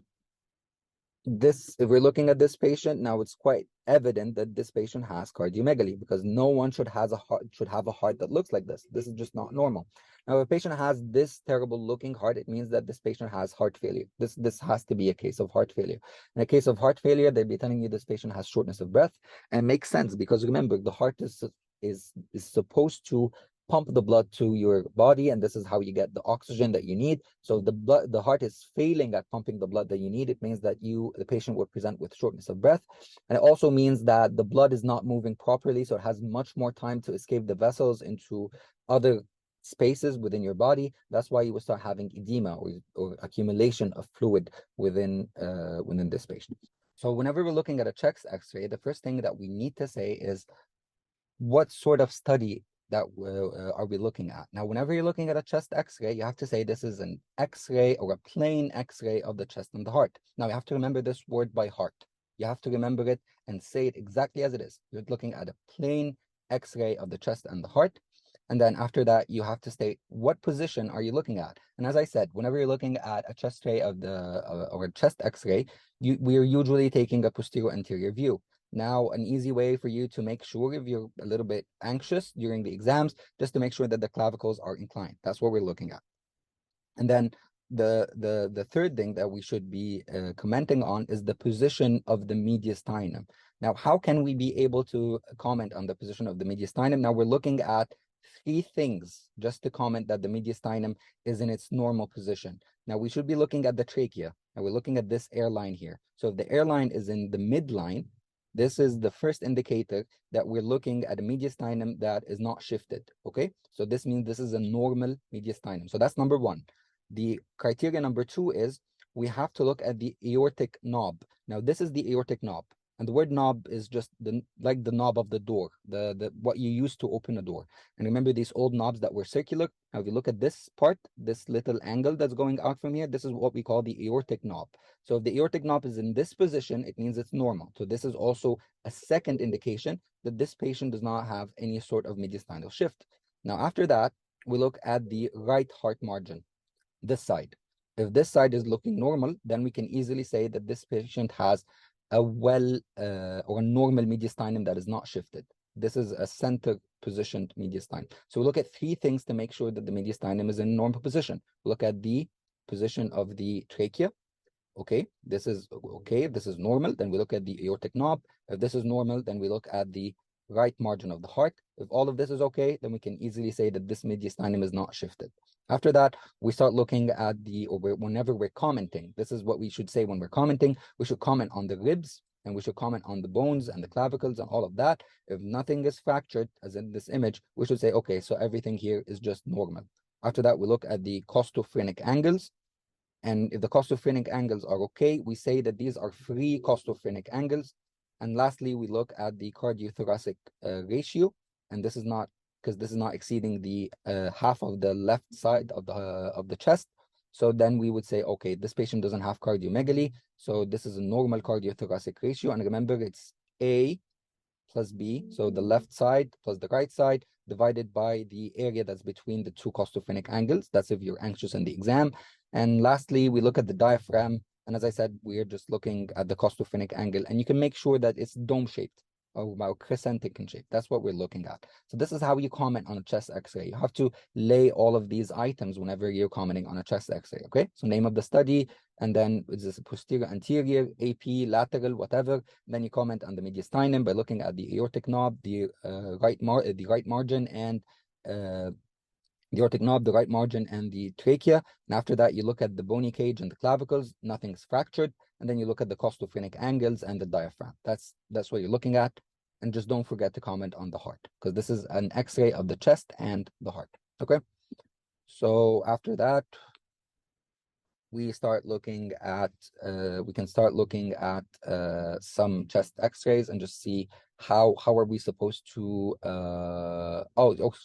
this, if we're looking at this patient now, it's quite evident that this patient has cardiomegaly because no one should have a heart that looks like this. This is just not normal. Now, if a patient has this terrible looking heart, it means that this patient has heart failure. This has to be a case of heart failure. In a case of heart failure, they'd be telling you this patient has shortness of breath, and it makes sense because remember, the heart is supposed to pump the blood to your body, and this is how you get the oxygen that you need. So the heart is failing at pumping the blood that you need. It means that the patient will present with shortness of breath, and it also means that the blood is not moving properly, so it has much more time to escape the vessels into other spaces within your body. That's why you will start having edema or accumulation of fluid within this patient. So whenever we're looking at a chest X-ray, the first thing that we need to say is what sort of study that are we looking at? Now, whenever you're looking at a chest X-ray, you have to say this is an X-ray or a plain X-ray of the chest and the heart. Now, you have to remember this word by heart. You have to remember it and say it exactly as it is. You're looking at a plain X-ray of the chest and the heart. And then after that, you have to state what position are you looking at. And as I said, whenever you're looking at a chest ray of or a chest X-ray, we are usually taking a posterior anterior view. Now, an easy way for you to make sure if you're a little bit anxious during the exams, just to make sure that the clavicles are inclined. That's what we're looking at. And then the third thing that we should be commenting on is the position of the mediastinum. Now, how can we be able to comment on the position of the mediastinum? Now, we're looking at three things just to comment that the mediastinum is in its normal position. Now, we should be looking at the trachea, and we're looking at this airline here. So if the airline is in the midline, this is the first indicator that we're looking at a mediastinum that is not shifted, okay? So this means this is a normal mediastinum. So that's number one. The criteria number two is we have to look at the aortic knob. Now, this is the aortic knob. And the word knob is just like the knob of the door, what you use to open a door. And remember these old knobs that were circular? Now, if you look at this part, this little angle that's going out from here, this is what we call the aortic knob. So if the aortic knob is in this position, it means it's normal. So this is also a second indication that this patient does not have any sort of mediastinal shift. Now, after that, we look at the right heart margin, this side. If this side is looking normal, then we can easily say that this patient has a or a normal mediastinum that is not shifted. This is a center positioned mediastinum. So we look at three things to make sure that the mediastinum is in normal position. Look at the position of the trachea. Okay, this is okay. If this is normal, then we look at the aortic knob. If this is normal, then we look at the right margin of the heart. If all of this is okay, then we can easily say that this mediastinum is not shifted. After that, we start looking at whenever we're commenting, this is what we should say when we're commenting. We should comment on the ribs, and we should comment on the bones and the clavicles and all of that. If nothing is fractured, as in this image, we should say, okay, so everything here is just normal. After that, we look at the costophrenic angles. And if the costophrenic angles are okay, we say that these are free costophrenic angles. And lastly, we look at the cardiothoracic ratio, and this is not because this is not exceeding the half of the left side of the chest. So then we would say, okay, this patient doesn't have cardiomegaly, so this is a normal cardiothoracic ratio. And remember, it's A plus B, so the left side plus the right side divided by the area that's between the two costophrenic angles. That's if you're anxious in the exam. And lastly, we look at the diaphragm. And as I said, we're just looking at the costophrenic angle, and you can make sure that it's dome-shaped or crescentic in shape. That's what we're looking at. So this is how you comment on a chest X-ray. You have to lay all of these items whenever you're commenting on a chest X-ray, okay? So name of the study, and then is this posterior, anterior, AP, lateral, whatever. Then you comment on the mediastinum by looking at the aortic knob, the right margin, and the aortic knob, the right margin, and the trachea. And after that, you look at the bony cage and the clavicles. Nothing's fractured. And then you look at the costophrenic angles and the diaphragm. That's what you're looking at. And just don't forget to comment on the heart, because this is an X-ray of the chest and the heart. Okay. So after that, we start looking at, we can start looking at some chest X-rays and just see how are we supposed to,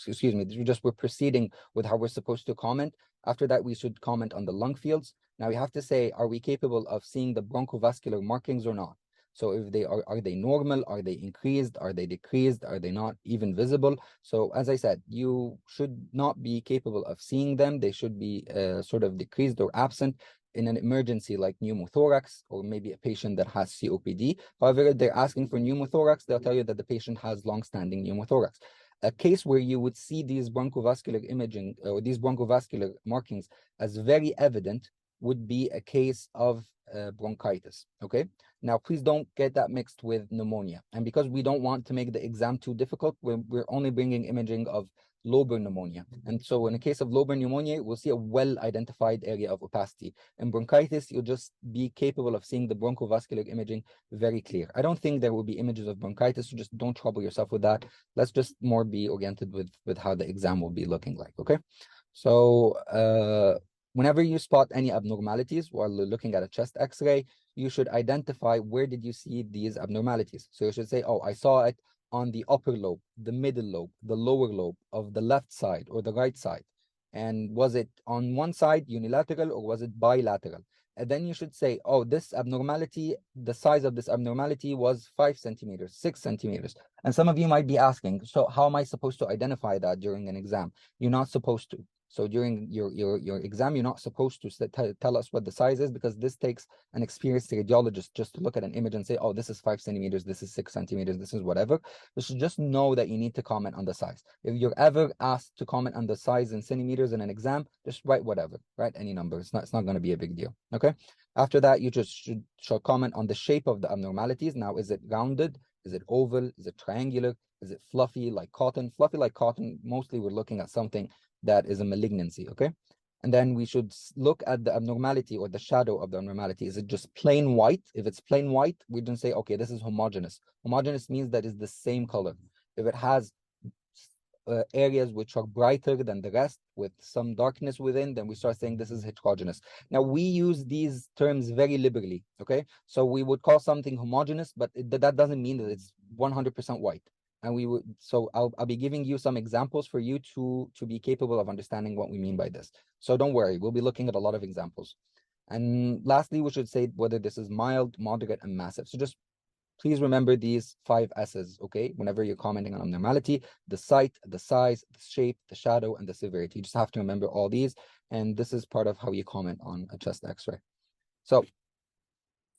excuse me, we're proceeding with how we're supposed to comment. After that, we should comment on the lung fields. Now we have to say, are we capable of seeing the bronchovascular markings or not? So if they are they normal? Are they increased? Are they decreased? Are they not even visible? So as I said, you should not be capable of seeing them. They should be sort of decreased or absent in an emergency like pneumothorax, or maybe a patient that has COPD. However, if they're asking for pneumothorax, they'll tell you that the patient has long-standing pneumothorax. A case where you would see these bronchovascular imaging or these bronchovascular markings as very evident would be a case of bronchitis. Okay. Now, please don't get that mixed with pneumonia. And because we don't want to make the exam too difficult, we're only bringing imaging of lobar pneumonia. And so in the case of lobar pneumonia, we'll see a well-identified area of opacity. In bronchitis, you'll just be capable of seeing the bronchovascular imaging very clear. I don't think there will be images of bronchitis, so just don't trouble yourself with that. Let's just more be oriented with how the exam will be looking like, okay? So whenever you spot any abnormalities while looking at a chest X-ray, you should identify where did you see these abnormalities. So you should say, oh, I saw it on the upper lobe, the middle lobe, the lower lobe of the left side or the right side. And was it on one side unilateral or was it bilateral? And then you should say, oh, this abnormality, the size of this abnormality was 5 centimeters, 6 centimeters. And some of you might be asking, so how am I supposed to identify that during an exam? You're not supposed to. So during your exam, you're not supposed to tell us what the size is, because this takes an experienced radiologist just to look at an image and say, oh, this is 5 centimeters, this is 6 centimeters, this is whatever. You should just know that you need to comment on the size. If you're ever asked to comment on the size in centimeters in an exam, just write whatever, write any number. It's not going to be a big deal. Okay. After that, you just should comment on the shape of the abnormalities. Now, is it rounded? Is it oval? Is it triangular? Is it fluffy like cotton? Fluffy like cotton, mostly we're looking at something that is a malignancy, okay? And then we should look at the abnormality or the shadow of the abnormality. Is it just plain white? If it's plain white, we don't say, okay, this is homogeneous. Homogeneous means that it's the same color. If it has areas which are brighter than the rest with some darkness within, then we start saying this is heterogeneous. Now, we use these terms very liberally, okay? So we would call something homogeneous, but that doesn't mean that it's 100% white. And we would, so I'll be giving you some examples for you to be capable of understanding what we mean by this. So don't worry, we'll be looking at a lot of examples. And lastly, we should say whether this is mild, moderate, and massive. So just please remember these 5 S's, okay? Whenever you're commenting on abnormality: the site, the size, the shape, the shadow, and the severity. You just have to remember all these, and this is part of how you comment on a chest X-ray. So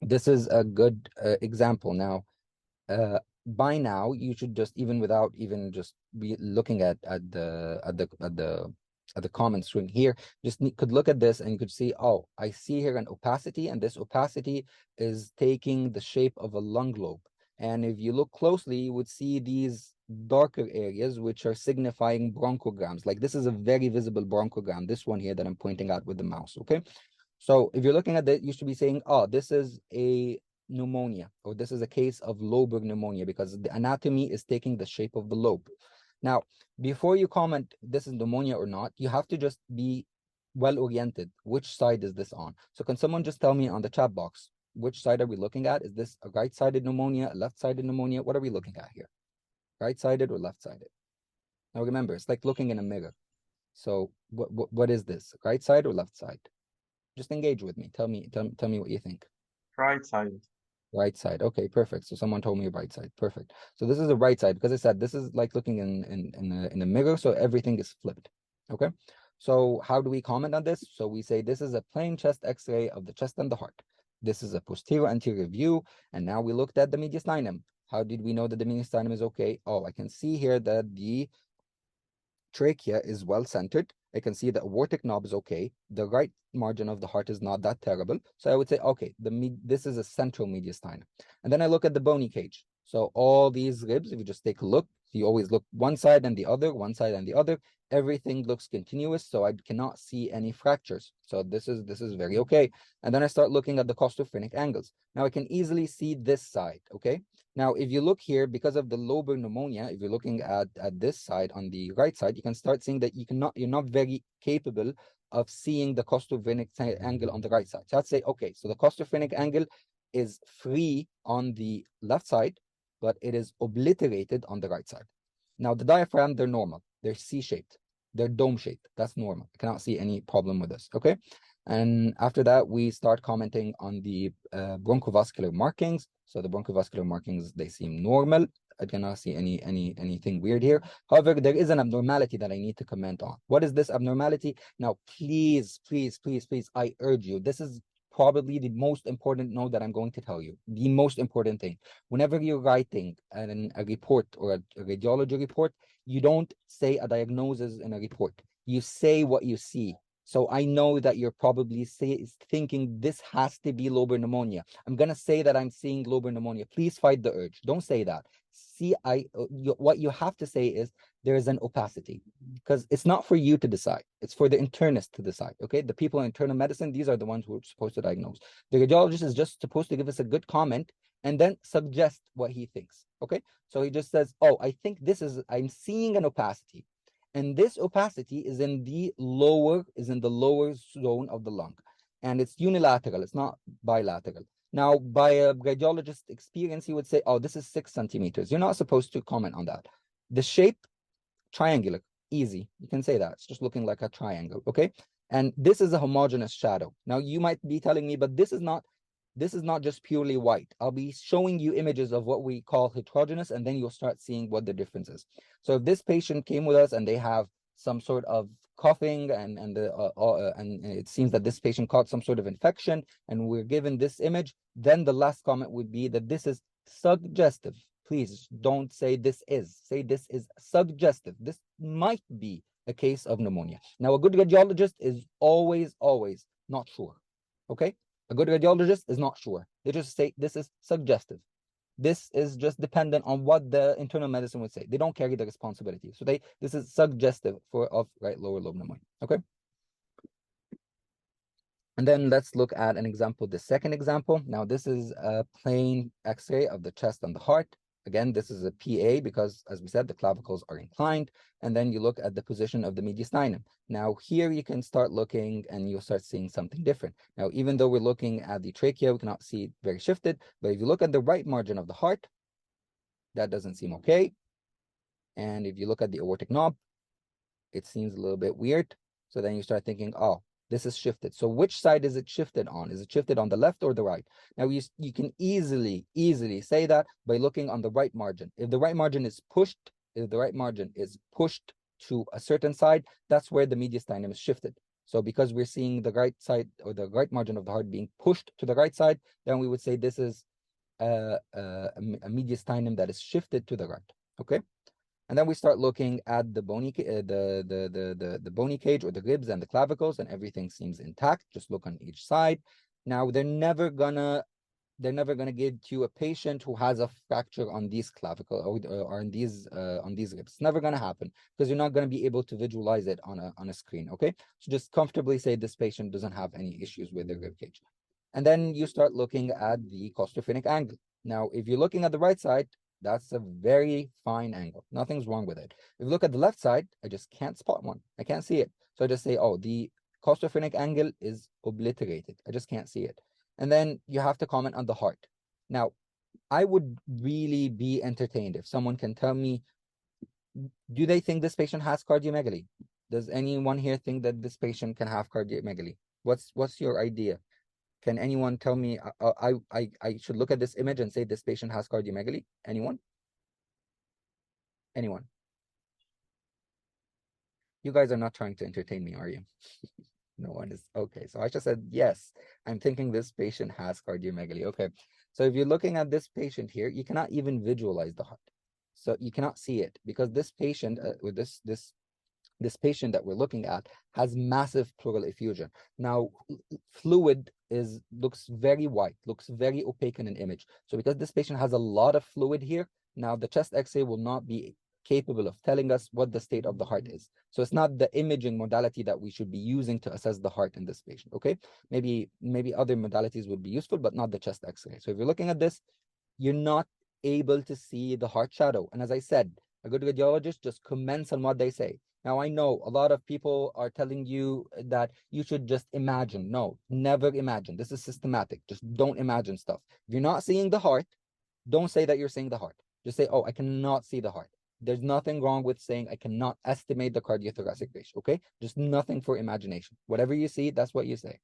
this is a good example. Now, by now you should just, even without even just be looking at the comment string here, just could look at this and you could see, oh, I see here an opacity, and this opacity is taking the shape of a lung lobe. And if you look closely, you would see these darker areas which are signifying bronchograms. Like this is a very visible bronchogram, this one here that I'm pointing out with the mouse, okay? So if you're looking at that, you should be saying, oh, this is a pneumonia, or this is a case of lobar pneumonia, because the anatomy is taking the shape of the lobe. Now, before you comment this is pneumonia or not, you have to just be well oriented. Which side is this on? So can someone just tell me on the chat box, which side are we looking at? Is this a right-sided pneumonia, a left-sided pneumonia? What are we looking at here? Right-sided or left-sided? Now remember, it's like looking in a mirror. So what is this? Right side or left side? Just engage with me. Tell me what you think. Right side. Right side. Okay, perfect. So someone told me right side. Perfect. So this is the right side, because I said this is like looking in a mirror, so everything is flipped. Okay. So how do we comment on this? So we say this is a plain chest X-ray of the chest and the heart. This is a posterior anterior view, and now we looked at the mediastinum. How did we know that the mediastinum is okay? Oh, I can see here that the trachea is well centered. I can see the aortic knob is okay. The right margin of the heart is not that terrible. So I would say, okay, this is a central mediastinum. And then I look at the bony cage. So all these ribs, if you just take a look, you always look one side and the other, one side and the other, everything looks continuous, so I cannot see any fractures. So this is very okay. And then I start looking at the costophrenic angles. Now I can easily see this side, okay? Now, if you look here, because of the lobar pneumonia, if you're looking at this side on the right side, you can start seeing that you're not very capable of seeing the costophrenic angle on the right side. So I'd say, okay, so the costophrenic angle is free on the left side, but it is obliterated on the right side. Now, the diaphragm, they're normal. They're C-shaped. They're dome-shaped. That's normal. I cannot see any problem with this, okay? And after that, we start commenting on the bronchovascular markings. So the bronchovascular markings, they seem normal. I cannot see anything weird here. However, there is an abnormality that I need to comment on. What is this abnormality? Now, please, please, please, please, I urge you. This is probably the most important note that I'm going to tell you. The most important thing. Whenever you're writing a report or a radiology report, you don't say a diagnosis in a report. You say what you see. So I know that you're probably thinking this has to be lobar pneumonia. I'm going to say that I'm seeing lobar pneumonia. Please fight the urge. Don't say that. See, what you have to say is there is an opacity, because it's not for you to decide. It's for the internist to decide, okay? The people in internal medicine, these are the ones who are supposed to diagnose. The radiologist is just supposed to give us a good comment and then suggest what he thinks, okay? So he just says, oh, I think I'm seeing an opacity. And this opacity is in the lower zone of the lung. And it's unilateral, it's not bilateral. Now, by a radiologist experience, he would say, oh, this is 6 centimeters. You're not supposed to comment on that. The shape, triangular, easy. You can say that. It's just looking like a triangle, okay? And this is a homogeneous shadow. Now, you might be telling me, but this is not just purely white. I'll be showing you images of what we call heterogeneous, and then you'll start seeing what the difference is. So if this patient came with us and they have some sort of coughing and it seems that this patient caught some sort of infection and we're given this image, then the last comment would be that this is suggestive. Please don't say this is. Say this is suggestive. This might be a case of pneumonia. Now, a good radiologist is always not sure, okay? A good radiologist is not sure. They just say this is suggestive. This is just dependent on what the internal medicine would say. They don't carry the responsibility. So this is suggestive of right lower lobe pneumonia. Okay. And then let's look at an example, the second example. Now this is a plain X-ray of the chest and the heart. Again, this is a PA because, as we said, the clavicles are inclined. And then you look at the position of the mediastinum. Now here you can start looking and you'll start seeing something different. Now, even though we're looking at the trachea, we cannot see it very shifted. But if you look at the right margin of the heart, that doesn't seem okay. And if you look at the aortic knob, it seems a little bit weird. So then you start thinking, oh, this is shifted. So which side is it shifted on? Is it shifted on the left or the right? Now you can easily say that by looking on the right margin. If the right margin is pushed, to a certain side, that's where the mediastinum is shifted. So because we're seeing the right side or the right margin of the heart being pushed to the right side, then we would say this is a mediastinum that is shifted to the right. Okay. And then we start looking at the bony the bony cage or the ribs and the clavicles, and everything seems intact. Just look on each side. Now they're never gonna give to a patient who has a fracture on these clavicle or on these ribs. It's never gonna happen because you're not gonna be able to visualize it on a screen. Okay, so just comfortably say this patient doesn't have any issues with the rib cage. And then you start looking at the costophrenic angle. Now, if you're looking at the right side, that's a very fine angle. Nothing's wrong with it. If you look at the left side, I just can't spot one. I can't see it. So I just say, oh, the costophrenic angle is obliterated. I just can't see it. And then you have to comment on the heart. Now, I would really be entertained if someone can tell me, do they think this patient has cardiomegaly? Does anyone here think that this patient can have cardiomegaly? What's your idea? Can anyone tell me I should look at this image and say this patient has cardiomegaly? Anyone? Anyone? You guys are not trying to entertain me, are you? No one is. Okay, so I just said, yes, I'm thinking this patient has cardiomegaly. Okay, so if you're looking at this patient here, you cannot even visualize the heart. So you cannot see it because this patient with this patient that we're looking at has massive pleural effusion. Now, fluid looks very white, looks very opaque in an image. So because this patient has a lot of fluid here, now the chest X-ray will not be capable of telling us what the state of the heart is. So it's not the imaging modality that we should be using to assess the heart in this patient, okay? Maybe other modalities would be useful, but not the chest X-ray. So if you're looking at this, you're not able to see the heart shadow. And as I said, a good radiologist just comments on what they say. Now, I know a lot of people are telling you that you should just imagine. No, never imagine. This is systematic. Just don't imagine stuff. If you're not seeing the heart, don't say that you're seeing the heart. Just say, oh, I cannot see the heart. There's nothing wrong with saying I cannot estimate the cardiothoracic ratio, okay? Just nothing for imagination. Whatever you see, that's what you say.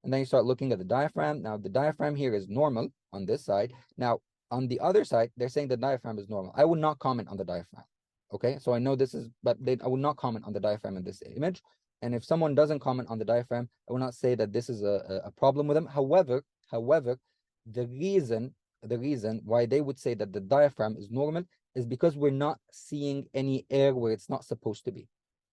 And then you start looking at the diaphragm. Now, the diaphragm here is normal on this side. Now, on the other side, they're saying the diaphragm is normal. I would not comment on the diaphragm. Okay, so I know this is, but I would not comment on the diaphragm in this image. And if someone doesn't comment on the diaphragm, I will not say that this is a problem with them. However, the reason why they would say that the diaphragm is normal is because we're not seeing any air where it's not supposed to be.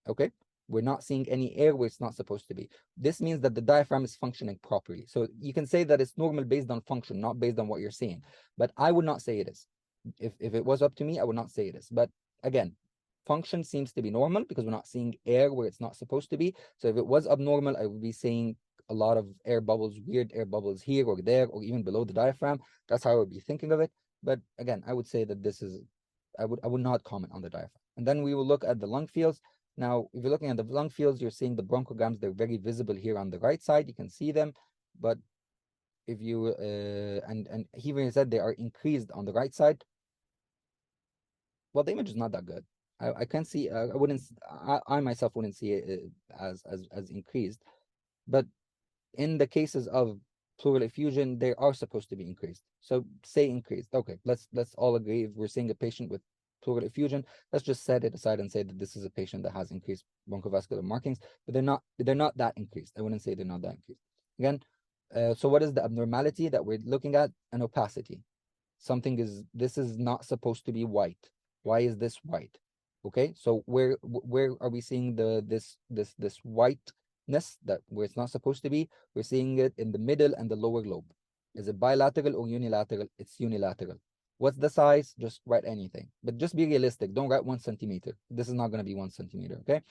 Okay, we're not seeing any air where it's not supposed to be. This means that the diaphragm is functioning properly. So you can say that it's normal based on function, not based on what you're seeing. But I would not say it is. If it was up to me, I would not say it is. But again, function seems to be normal because we're not seeing air where it's not supposed to be. So if it was abnormal, I would be saying a lot of air bubbles, weird air bubbles here or there, or even below the diaphragm. That's how I would be thinking of it. But again, I would say that this is, I would not comment on the diaphragm. And then we will look at the lung fields. Now, if you're looking at the lung fields, you're seeing the bronchograms. They're very visible here on the right side. You can see them. But if you, and here said they are increased on the right side. Well, the image is not that good. I can't see, I wouldn't, I myself wouldn't see it as increased. But in the cases of pleural effusion, they are supposed to be increased. So say increased. Okay, let's all agree if we're seeing a patient with pleural effusion, let's just set it aside and say that this is a patient that has increased bronchovascular markings, but they're not that increased. I wouldn't say they're not that increased. Again, so what is the abnormality that we're looking at? An opacity. This is not supposed to be white. Why is this white? Okay, so where are we seeing this whiteness that where it's not supposed to be? We're seeing it in the middle and the lower lobe. Is it bilateral or unilateral? It's unilateral. What's the size? Just write anything, but just be realistic. Don't write 1 centimeter. This is not going to be 1 centimeter. Okay.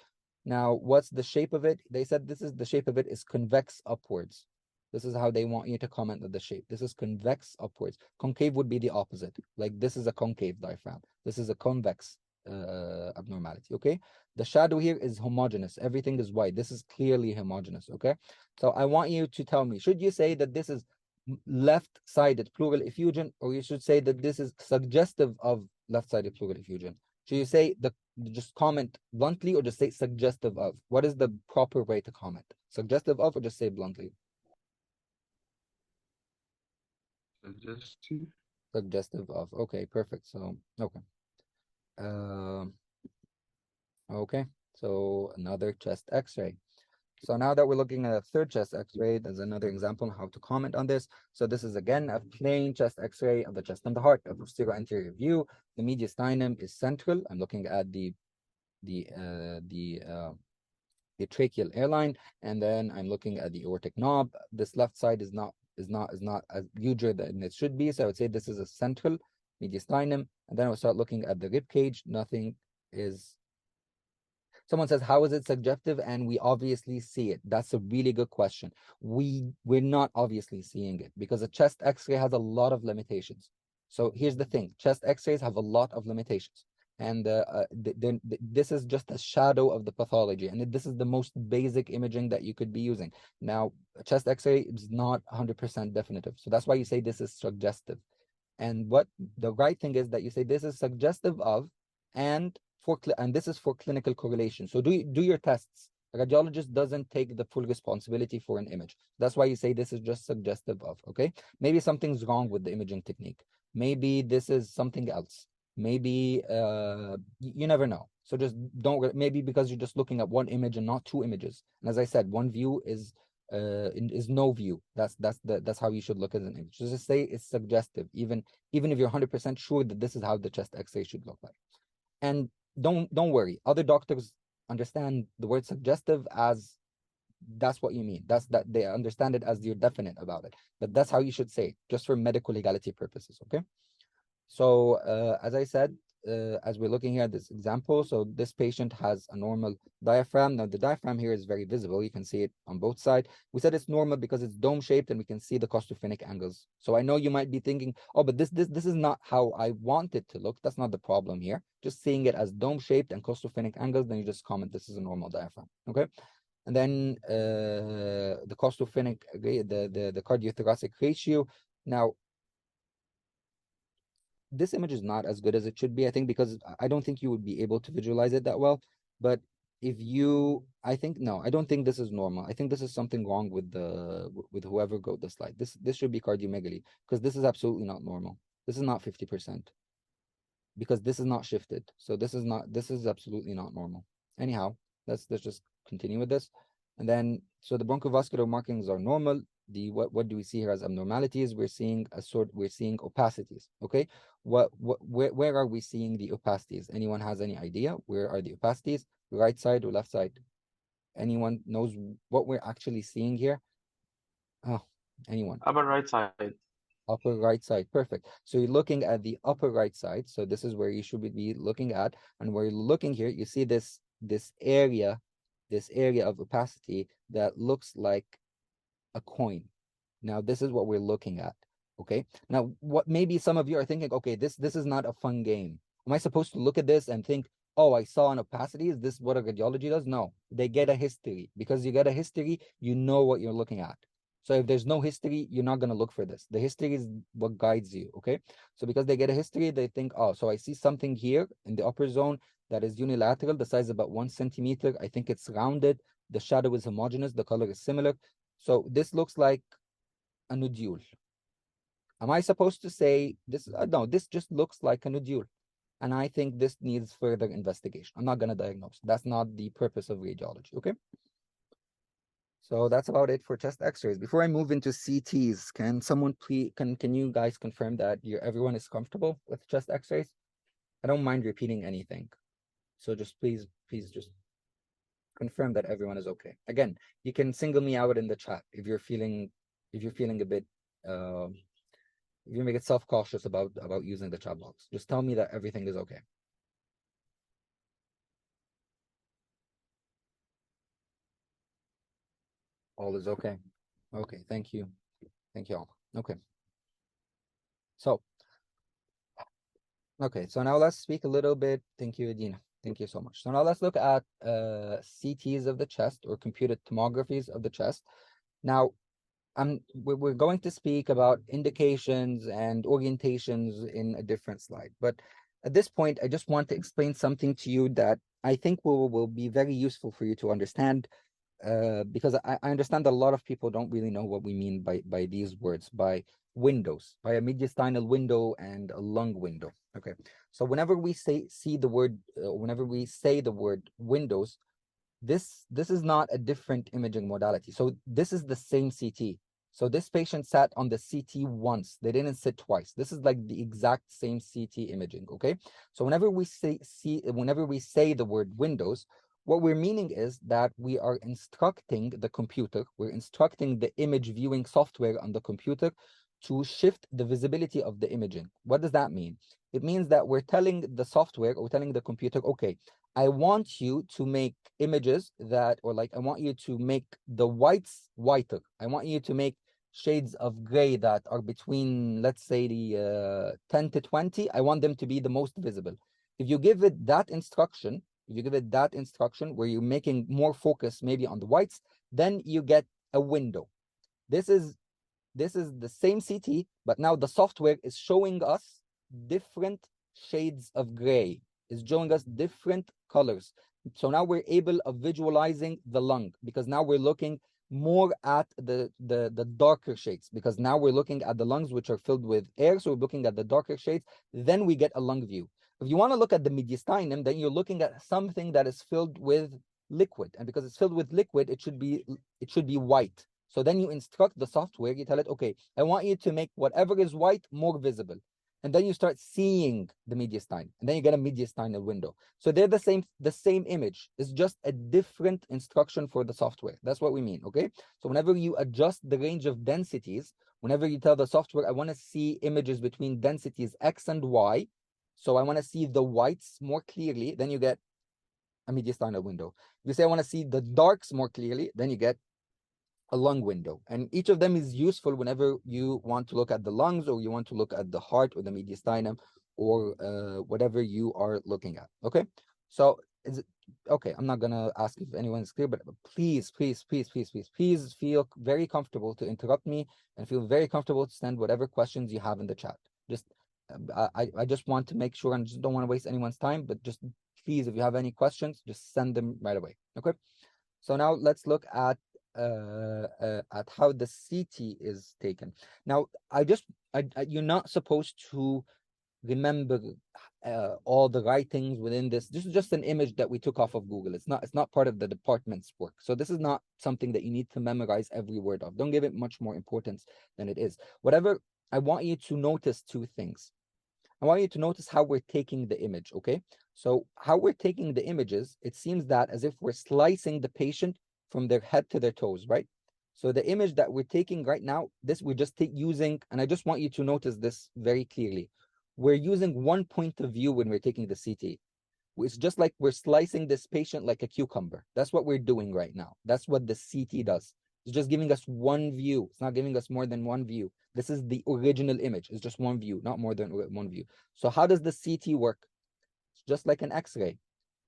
Now, what's the shape of it? They said the shape of it is convex upwards. This is how they want you to comment on the shape. This is convex upwards. Concave would be the opposite. Like this is a concave diaphragm. This is a convex abnormality. Okay. The shadow here is homogeneous. Everything is white. This is clearly homogeneous. Okay. So I want you to tell me, should you say that this is left-sided pleural effusion, or you should say that this is suggestive of left-sided pleural effusion? Should you say just comment bluntly, or just say suggestive of? What is the proper way to comment? Suggestive of, or just say bluntly? Suggestive. Suggestive of. Okay, perfect. So okay. Okay, so another chest X-ray. So now that we're looking at a third chest X-ray, there's another example on how to comment on this. So this is again a plain chest X-ray of the chest and the heart, a posterior anterior view. The mediastinum is central. I'm looking at the tracheal airline, and then I'm looking at the aortic knob. This left side is not as huger than it should be. So I would say this is a central mediastinum, and then I would start looking at the rib cage. Nothing is. Someone says, how is it suggestive? And we obviously see it. That's a really good question. We're not obviously seeing it because a chest X-ray has a lot of limitations. So here's the thing. Chest X-rays have a lot of limitations. And this is just a shadow of the pathology. And this is the most basic imaging that you could be using. Now, a chest X-ray is not 100% definitive. So that's why you say this is suggestive. And what the right thing is that you say this is suggestive of, and this is for clinical correlation. So do your tests. A radiologist doesn't take the full responsibility for an image. That's why you say this is just suggestive of. Okay, maybe something's wrong with the imaging technique. Maybe this is something else. Maybe you never know. So just don't. Maybe because you're just looking at one image and not two images. And as I said, one view is no view. That's how you should look at an image. Just say it's suggestive, even if you're 100% sure that this is how the chest X-ray should look like. And don't worry, other doctors understand the word suggestive as that's what you mean. That's that they understand it as you're definite about it. But that's how you should say it, just for medical legality purposes, okay? So as I said, as we're looking here at this example, so this patient has a normal diaphragm. Now the diaphragm here is very visible. You can see it on both sides. We said it's normal because it's dome shaped and we can see the costophrenic angles. So I know you might be thinking, oh, but this is not how I want it to look. That's not the problem here. Just seeing it as dome shaped and costophrenic angles, then you just comment this is a normal diaphragm. Okay. And then the costophrenic, the cardiothoracic ratio. Now this image is not as good as it should be, I think, because I don't think you would be able to visualize it that well. But if you, I think, no, I don't think this is normal. I think this is something wrong with whoever wrote the slide. This should be cardiomegaly, because this is absolutely not normal. This is not 50%, because this is not shifted. So this is absolutely not normal. Anyhow, let's just continue with this. And then, so the bronchovascular markings are normal. What do we see here as abnormalities? We're seeing opacities. Okay, where are we seeing the opacities? Anyone has any idea? Where are the opacities? Right side or left side? Anyone knows what we're actually seeing here? Oh, anyone? Upper right side. Upper right side, perfect. So you're looking at the upper right side. So this is where you should be looking at. And where you're looking here, you see this area of opacity that looks like a coin. Now this is what we're looking at. Okay. Now what maybe some of you are thinking, okay, this is not a fun game. Am I supposed to look at this and think, oh, I saw an opacity? Is this what a radiology does? No, they get a history. Because you get a history, you know what you're looking at. So if there's no history, you're not going to look for this. The history is what guides you, okay? So because they get a history, they think, oh, so I see something here in the upper zone that is unilateral, the size is about 1 centimeter. I think it's rounded. The shadow is homogeneous. The color is similar. So this looks like a nodule. Am I supposed to say this? No, this just looks like a nodule. And I think this needs further investigation. I'm not going to diagnose. That's not the purpose of radiology, okay? So that's about it for chest x-rays. Before I move into CTs, can someone please, can you guys confirm that everyone is comfortable with chest x-rays? I don't mind repeating anything. So just please just confirm that everyone is okay. Again, you can single me out in the chat if you're feeling a bit if you make it self-cautious about using the chat box. Just tell me that everything is okay. All is okay. Okay, thank you. Thank you all. Okay. So, so now let's speak a little bit. Thank you, Adina. Thank you so much. So now let's look at CTs of the chest, or computed tomographies of the chest. Now, we're going to speak about indications and orientations in a different slide. But at this point, I just want to explain something to you that I think will be very useful for you to understand, because I understand that a lot of people don't really know what we mean by these words, by windows, by a mediastinal window and a lung window. Okay, so whenever we say the word windows, this is not a different imaging modality. So this is the same CT. So this patient sat on the CT once. They didn't sit twice. This is like the exact same CT imaging, okay? So whenever we say the word windows, what we're meaning is that we are instructing the computer, we're instructing the image viewing software on the computer to shift the visibility of the imaging. What does that mean? It means that we're telling the software, or telling the computer, okay, I want you to make images that, or like, I want you to make the whites whiter. I want you to make shades of gray that are between, let's say, the 10 to 20. I want them to be the most visible. If you give it that instruction, where you're making more focus maybe on the whites, then you get a window. This is the same CT, but now the software is showing us different shades of gray, is showing us different colors. So now we're able of visualizing the lung, because now we're looking more at the darker shades, because now we're looking at the lungs which are filled with air. So we're looking at the darker shades. Then we get a lung view. If you want to look at the mediastinum, then you're looking at something that is filled with liquid, and because it's filled with liquid, it should be white. So then you instruct the software, you tell it, okay, I want you to make whatever is white more visible. and then you start seeing the mediastinum, and then you get a mediastinal window. So they're the same image. It's just a different instruction for the software. That's what we mean, okay? So whenever you adjust the range of densities, whenever you tell the software, I want to see images between densities X and Y, so I want to see the whites more clearly, then you get a mediastinal window. If you say I want to see the darks more clearly, then you get a lung window. And each of them is useful whenever you want to look at the lungs, or you want to look at the heart or the mediastinum, or whatever you are looking at. Okay, so is it okay? I'm not gonna ask if anyone is clear, but please, please, please, please, please, please feel very comfortable to interrupt me, and feel very comfortable to send whatever questions you have in the chat. Just I just want to make sure, and just don't want to waste anyone's time, but just please, if you have any questions, just send them right away. Okay, so now let's look at how the CT is taken. Now, you're not supposed to remember all the writings within this. This is just an image that we took off of Google. It's not part of the department's work. So this is not something that you need to memorize every word of. Don't give it much more importance than it is. Whatever, I want you to notice two things. I want you to notice how we're taking the image, okay? So how we're taking the images, it seems that as if we're slicing the patient from their head to their toes, right? So the image that we're taking right now, this we're just using, and I just want you to notice this very clearly. We're using one point of view when we're taking the CT. It's just like we're slicing this patient like a cucumber. That's what we're doing right now. That's what the CT does. It's just giving us one view. It's not giving us more than one view. This is the original image. It's just one view, not more than one view. So how does the CT work? It's just like an X-ray.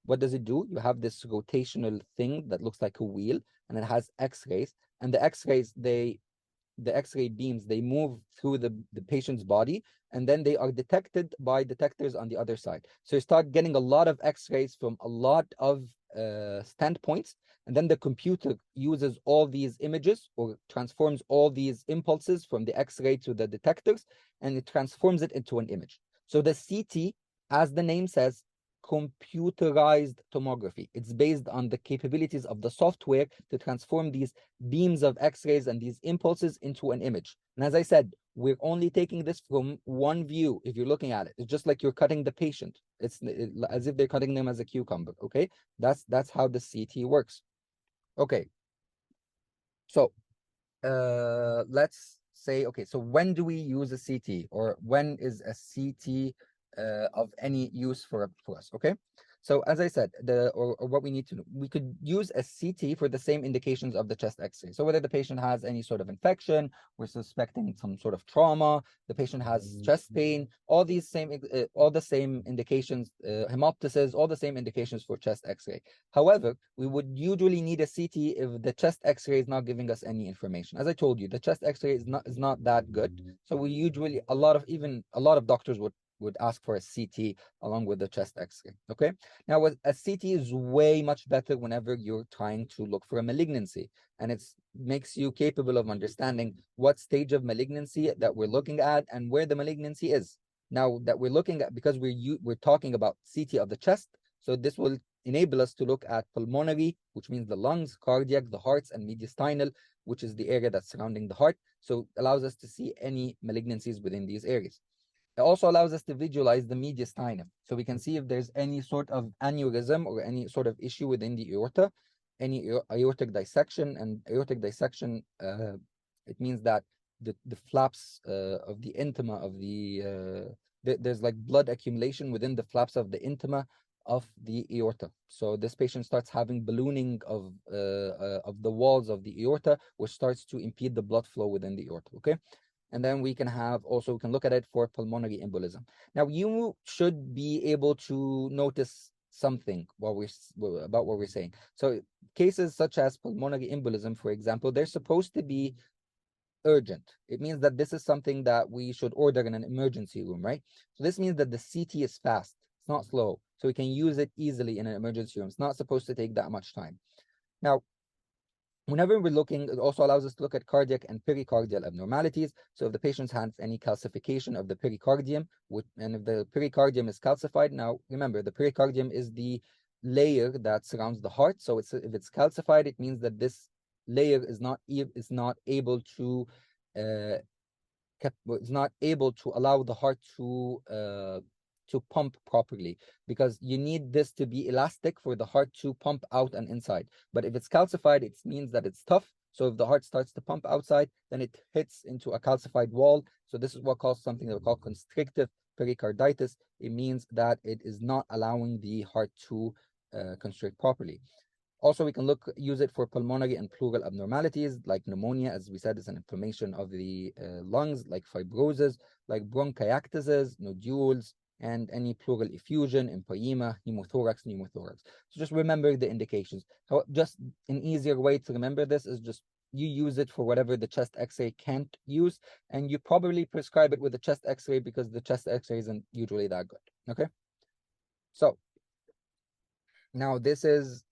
What does it do? You have this rotational thing that looks like a wheel, and it has X-rays. And the X-rays, the X-ray beams, they move through the patient's body, and then they are detected by detectors on the other side. So you start getting a lot of X-rays from a lot of standpoints, and then the computer uses all these images, or transforms all these impulses from the X-ray to the detectors, and it transforms it into an image. So the CT, as the name says, computerized tomography. It's based on the capabilities of the software to transform these beams of X-rays and these impulses into an image. And as I said, we're only taking this from one view. If you're looking at it, it's just like you're cutting the patient. It's as if they're cutting them as a cucumber. Okay, that's how the CT works. Okay, so let's say, okay, so when do we use a CT, or when is a CT of any use for us? Okay, so as I said, or what we need to know, we could use a CT for the same indications of the chest X-ray. So whether the patient has any sort of infection, we're suspecting some sort of trauma, the patient has chest pain, all the same indications, hemoptysis, all the same indications for chest X-ray. However, we would usually need a CT if the chest X-ray is not giving us any information. As I told you, the chest X-ray is not that good. So we usually, a lot of doctors would ask for a CT along with the chest X-ray. Okay. Now, a CT is way much better whenever you're trying to look for a malignancy, and it makes you capable of understanding what stage of malignancy that we're looking at and where the malignancy is. Now that we're looking at, because we're talking about CT of the chest, so this will enable us to look at pulmonary, which means the lungs, cardiac, the hearts, and mediastinal, which is the area that's surrounding the heart. So it allows us to see any malignancies within these areas. It also allows us to visualize the mediastinum. So we can see if there's any sort of aneurysm or any sort of issue within the aorta, any aortic dissection. And aortic dissection, it means that the flaps of the intima of there's like blood accumulation within the flaps of the intima of the aorta. So this patient starts having ballooning of the walls of the aorta, which starts to impede the blood flow within the aorta. Okay. And then we can look at it for pulmonary embolism. Now, you should be able to notice something about what we're saying. So cases such as pulmonary embolism, for example, they're supposed to be urgent. It means that this is something that we should order in an emergency room, right? So this means that the CT is fast. It's not slow. So we can use it easily in an emergency room. It's not supposed to take that much time. Now, whenever we're looking, it also allows us to look at cardiac and pericardial abnormalities. So if the patient has any calcification of the pericardium, and if the pericardium is calcified, now remember, the pericardium is the layer that surrounds the heart. So if it's calcified, it means that this layer is not able to is not able to allow the heart to pump properly, because you need this to be elastic for the heart to pump out and inside. But if it's calcified, it means that it's tough. So if the heart starts to pump outside, then it hits into a calcified wall. So this is what causes something that we call constrictive pericarditis. It means that it is not allowing the heart to constrict properly. Also, we can use it for pulmonary and pleural abnormalities like pneumonia, as we said, is an inflammation of the lungs, like fibrosis, like bronchiectasis, nodules, and any pleural effusion, empyema, pneumothorax, pneumothorax. So just remember the indications. Just an easier way to remember this is just you use it for whatever the chest x-ray can't use, and you probably prescribe it with the chest x-ray because the chest x-ray isn't usually that good. Okay, so now this is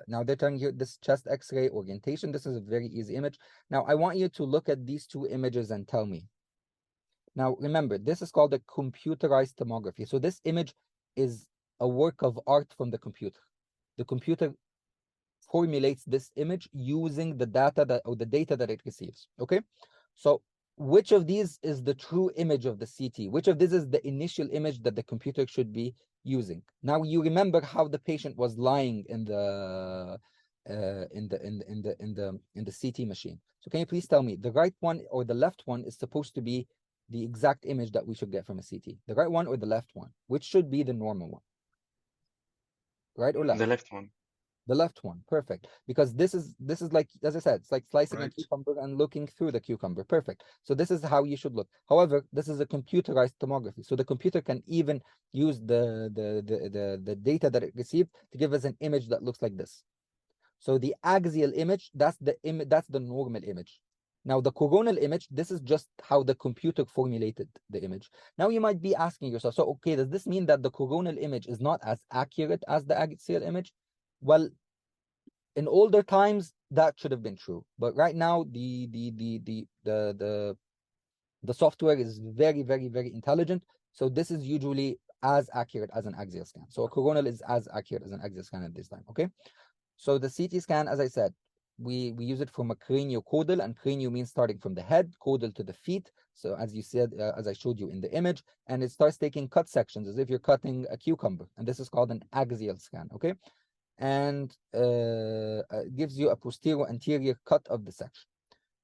now they're telling you this chest x-ray orientation. This is a very easy image. Now I want you to look at these two images and tell me. Now remember, this is called a computerized tomography. So this image is a work of art from the computer. The computer formulates this image using the data the data that it receives. Okay, so which of these is the true image of the CT? Which of this is the initial image that the computer should be using? Now you remember how the patient was lying in the CT machine. So can you please tell me the right one or the left one is supposed to be the exact image that we should get from a CT? The right one or the left one? Which should be the normal one? Right or left? The left one. The left one, perfect. Because this is like, as I said, it's like slicing a cucumber and looking through the cucumber. Perfect. So this is how you should look. However, this is a computerized tomography. So the computer can even use the data that it received to give us an image that looks like this. So the axial image, that's the normal image. Now the coronal image, this is just how the computer formulated the image. Now you might be asking yourself, so okay, does this mean that the coronal image is not as accurate as the axial image? Well, in older times that should have been true, but right now the software is very, very, very intelligent. So this is usually as accurate as an axial scan. So a coronal is as accurate as an axial scan at this time. Okay. So the CT scan, as I said, we use it from a craniocaudal, and cranio means starting from the head, caudal to the feet. So as you said, as I showed you in the image, and it starts taking cut sections as if you're cutting a cucumber, and this is called an axial scan. Okay, and gives you a posterior anterior cut of the section.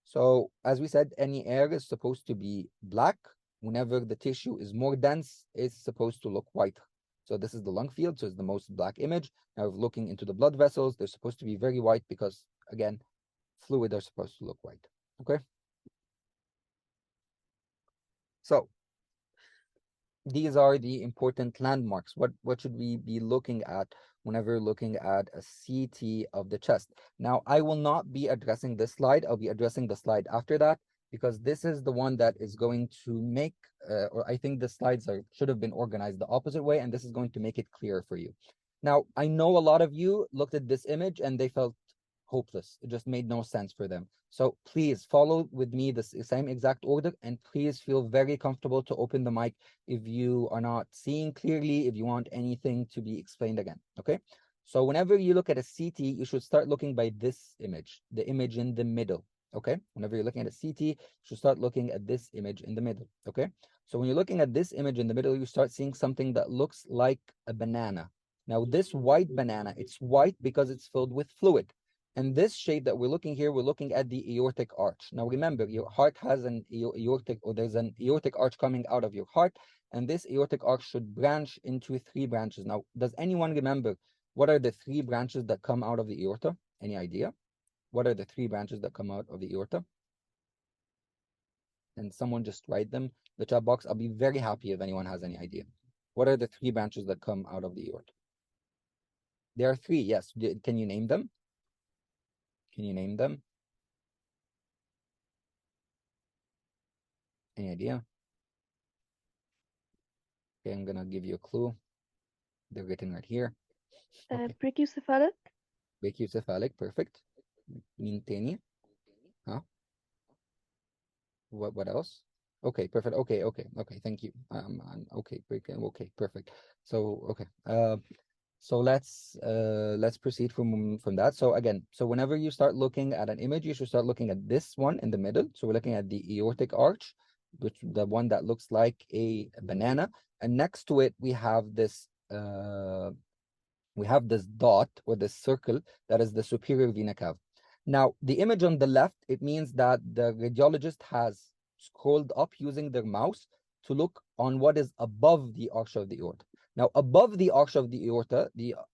So as we said, any area is supposed to be black. Whenever the tissue is more dense, it's supposed to look white. So this is the lung field, so it's the most black image. Now looking into the blood vessels, they're supposed to be very white because, again, fluid are supposed to look white. Okay. So these are the important landmarks. What should we be looking at whenever looking at a CT of the chest? Now, I will not be addressing this slide. I'll be addressing the slide after that, because this is the one that is going to make, or I think the slides should have been organized the opposite way, and this is going to make it clearer for you. Now, I know a lot of you looked at this image and they felt hopeless. It just made no sense for them. So please follow with me the same exact order, and please feel very comfortable to open the mic if you are not seeing clearly, if you want anything to be explained again. Okay. So whenever you look at a CT, you should start looking by this image, the image in the middle. Okay. Whenever you're looking at a CT, you should start looking at this image in the middle. Okay. So when you're looking at this image in the middle, you start seeing something that looks like a banana. Now, this white banana, it's white because it's filled with fluid. And this shape that we're looking here, we're looking at the aortic arch. Now, remember, your heart has an aortic, or there's an aortic arch coming out of your heart, and this aortic arch should branch into 3 branches. Now, does anyone remember what are the 3 branches that come out of the aorta? Any idea? What are the 3 branches that come out of the aorta? And someone just write them in the chat box. I'll be very happy if anyone has any idea. What are the 3 branches that come out of the aorta? There are 3, yes. Can you name them? Can you name them? Any idea? Okay, I'm gonna give you a clue. They're written right here. Okay. Brachiocephalic. Brachiocephalic, perfect. Mean tani. Huh? What else? Okay, perfect. Okay, thank you. Okay, perfect. So, okay. So let's proceed from that. So again, so whenever you start looking at an image, you should start looking at this one in the middle. So we're looking at the aortic arch, which the one that looks like a banana, and next to it we have this dot or this circle that is the superior vena cava. Now, the image on the left, it means that the radiologist has scrolled up using their mouse to look on what is above the arch of the aorta. Now, above the arch of the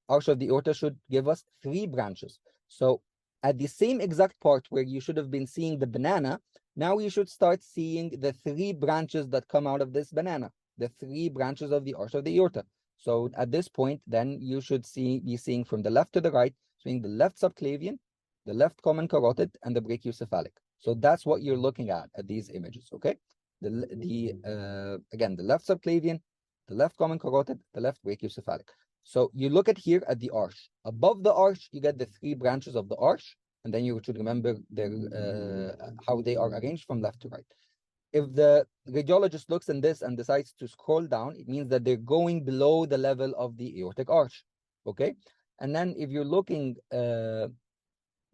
arch of the aorta should give us 3 branches. So at the same exact part where you should have been seeing the banana, now you should start seeing the 3 branches that come out of this banana, the 3 branches of the arch of the aorta. So at this point, then you should be seeing from the left to the right, seeing the left subclavian, the left common carotid, and the brachiocephalic. So that's what you're looking at these images, okay? Again, the left subclavian, the left common carotid, the left brachiocephalic. So you look at here at the arch. Above the arch, you get the 3 branches of the arch, and then you should remember how they are arranged from left to right. If the radiologist looks in this and decides to scroll down, it means that they're going below the level of the aortic arch, okay? And then if you're looking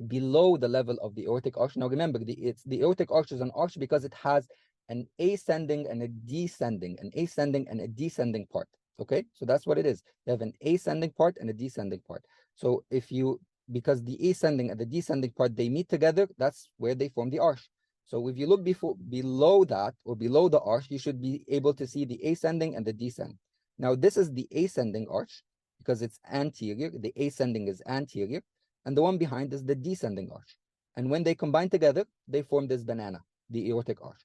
below the level of the aortic arch, now remember, the aortic arch is an arch because it has an ascending and a descending part, okay? So that's what it is. You have an ascending part and a descending part. So because the ascending and the descending part, they meet together, that's where they form the arch. So if you look below that or below the arch, you should be able to see the ascending and the descending. Now, this is the ascending arch because it's anterior. The ascending is anterior. And the one behind is the descending arch. And when they combine together, they form this banana, the aortic arch.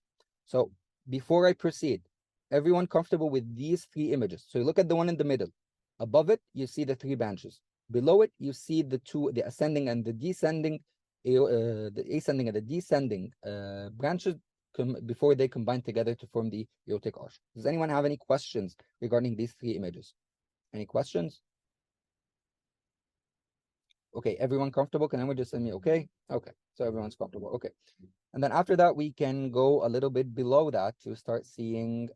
So before I proceed, everyone comfortable with these 3 images? So you look at the one in the middle. Above it, you see the 3 branches. Below it, you see the ascending and the descending the ascending and the descending branches before they combine together to form the aortic arch. Does anyone have any questions regarding these 3 images? Any questions? Okay, everyone comfortable? Can anyone just send me okay? Okay, so everyone's comfortable. Okay. And then after that, we can go a little bit below that to start seeing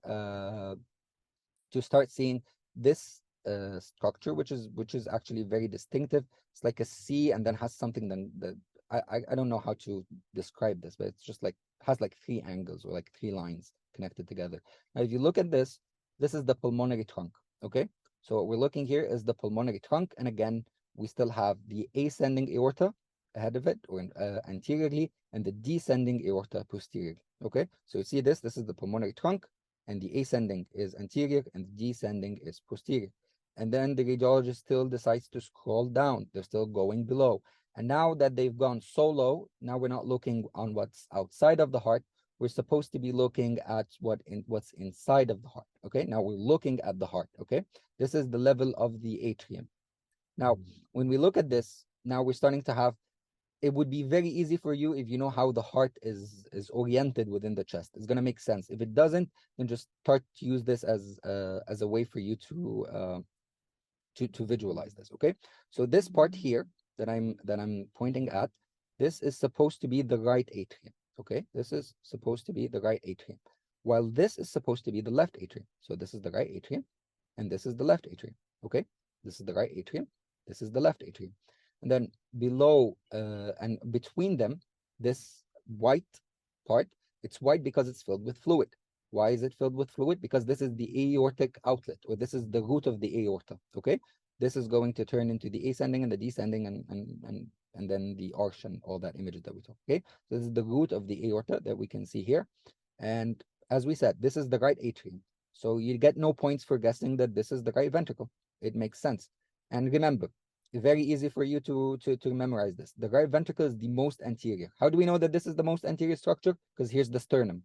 this structure, which is actually very distinctive. It's like a C and then has something I don't know how to describe this, but it's just like has like 3 angles or like 3 lines connected together. Now, if you look at this is the pulmonary trunk. Okay, so what we're looking here is the pulmonary trunk, and again, we still have the ascending aorta ahead of it or anteriorly, and the descending aorta posteriorly. Okay, so you see this is the pulmonary trunk, and the ascending is anterior and the descending is posterior. And then the radiologist still decides to scroll down. They're still going below. And now that they've gone so low, now we're not looking on what's outside of the heart. We're supposed to be looking at what's inside of the heart. Okay, now we're looking at the heart. Okay, this is the level of the atrium. Now, when we look at this, now we're starting to have, it would be very easy for you if you know how the heart is oriented within the chest. It's going to make sense. If it doesn't, then just start to use this as a way for you to visualize this. Okay, so this part here that I'm pointing at, this is supposed to be the right atrium. Okay, this is supposed to be the right atrium, while this is supposed to be the left atrium. So this is the right atrium, and this is the left atrium. Okay, this is the right atrium, this is the left atrium, and then below and between them, this white part, it's white because it's filled with fluid. Why is it filled with fluid? Because this is the aortic outlet, or this is the root of the aorta. Okay, this is going to turn into the ascending and the descending and then the arch and all that images that we saw. Okay, so this is the root of the aorta that we can see here, and as we said, this is the right atrium. So you get no points for guessing that this is the right ventricle. It makes sense. And remember, very easy for you to memorize this. The right ventricle is the most anterior. How do we know that this is the most anterior structure? Because here's the sternum,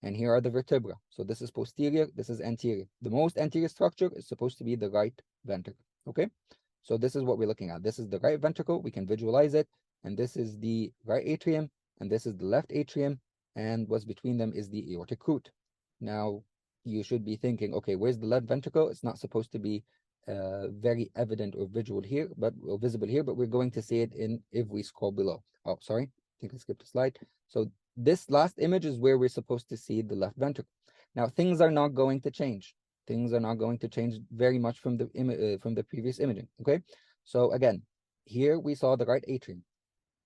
and here are the vertebra. So this is posterior, this is anterior. The most anterior structure is supposed to be the right ventricle. Okay, so this is what we're looking at. This is the right ventricle. We can visualize it, and this is the right atrium, and this is the left atrium, and what's between them is the aortic root. Now, you should be thinking, okay, where's the left ventricle? It's not supposed to be very evident or visible here, but we're going to see it if we scroll below. Oh, sorry, I think I skipped a slide. So this last image is where we're supposed to see the left ventricle. Now, things are not going to change. Things are not going to change very much from the previous imaging. Okay, so again, here we saw the right atrium.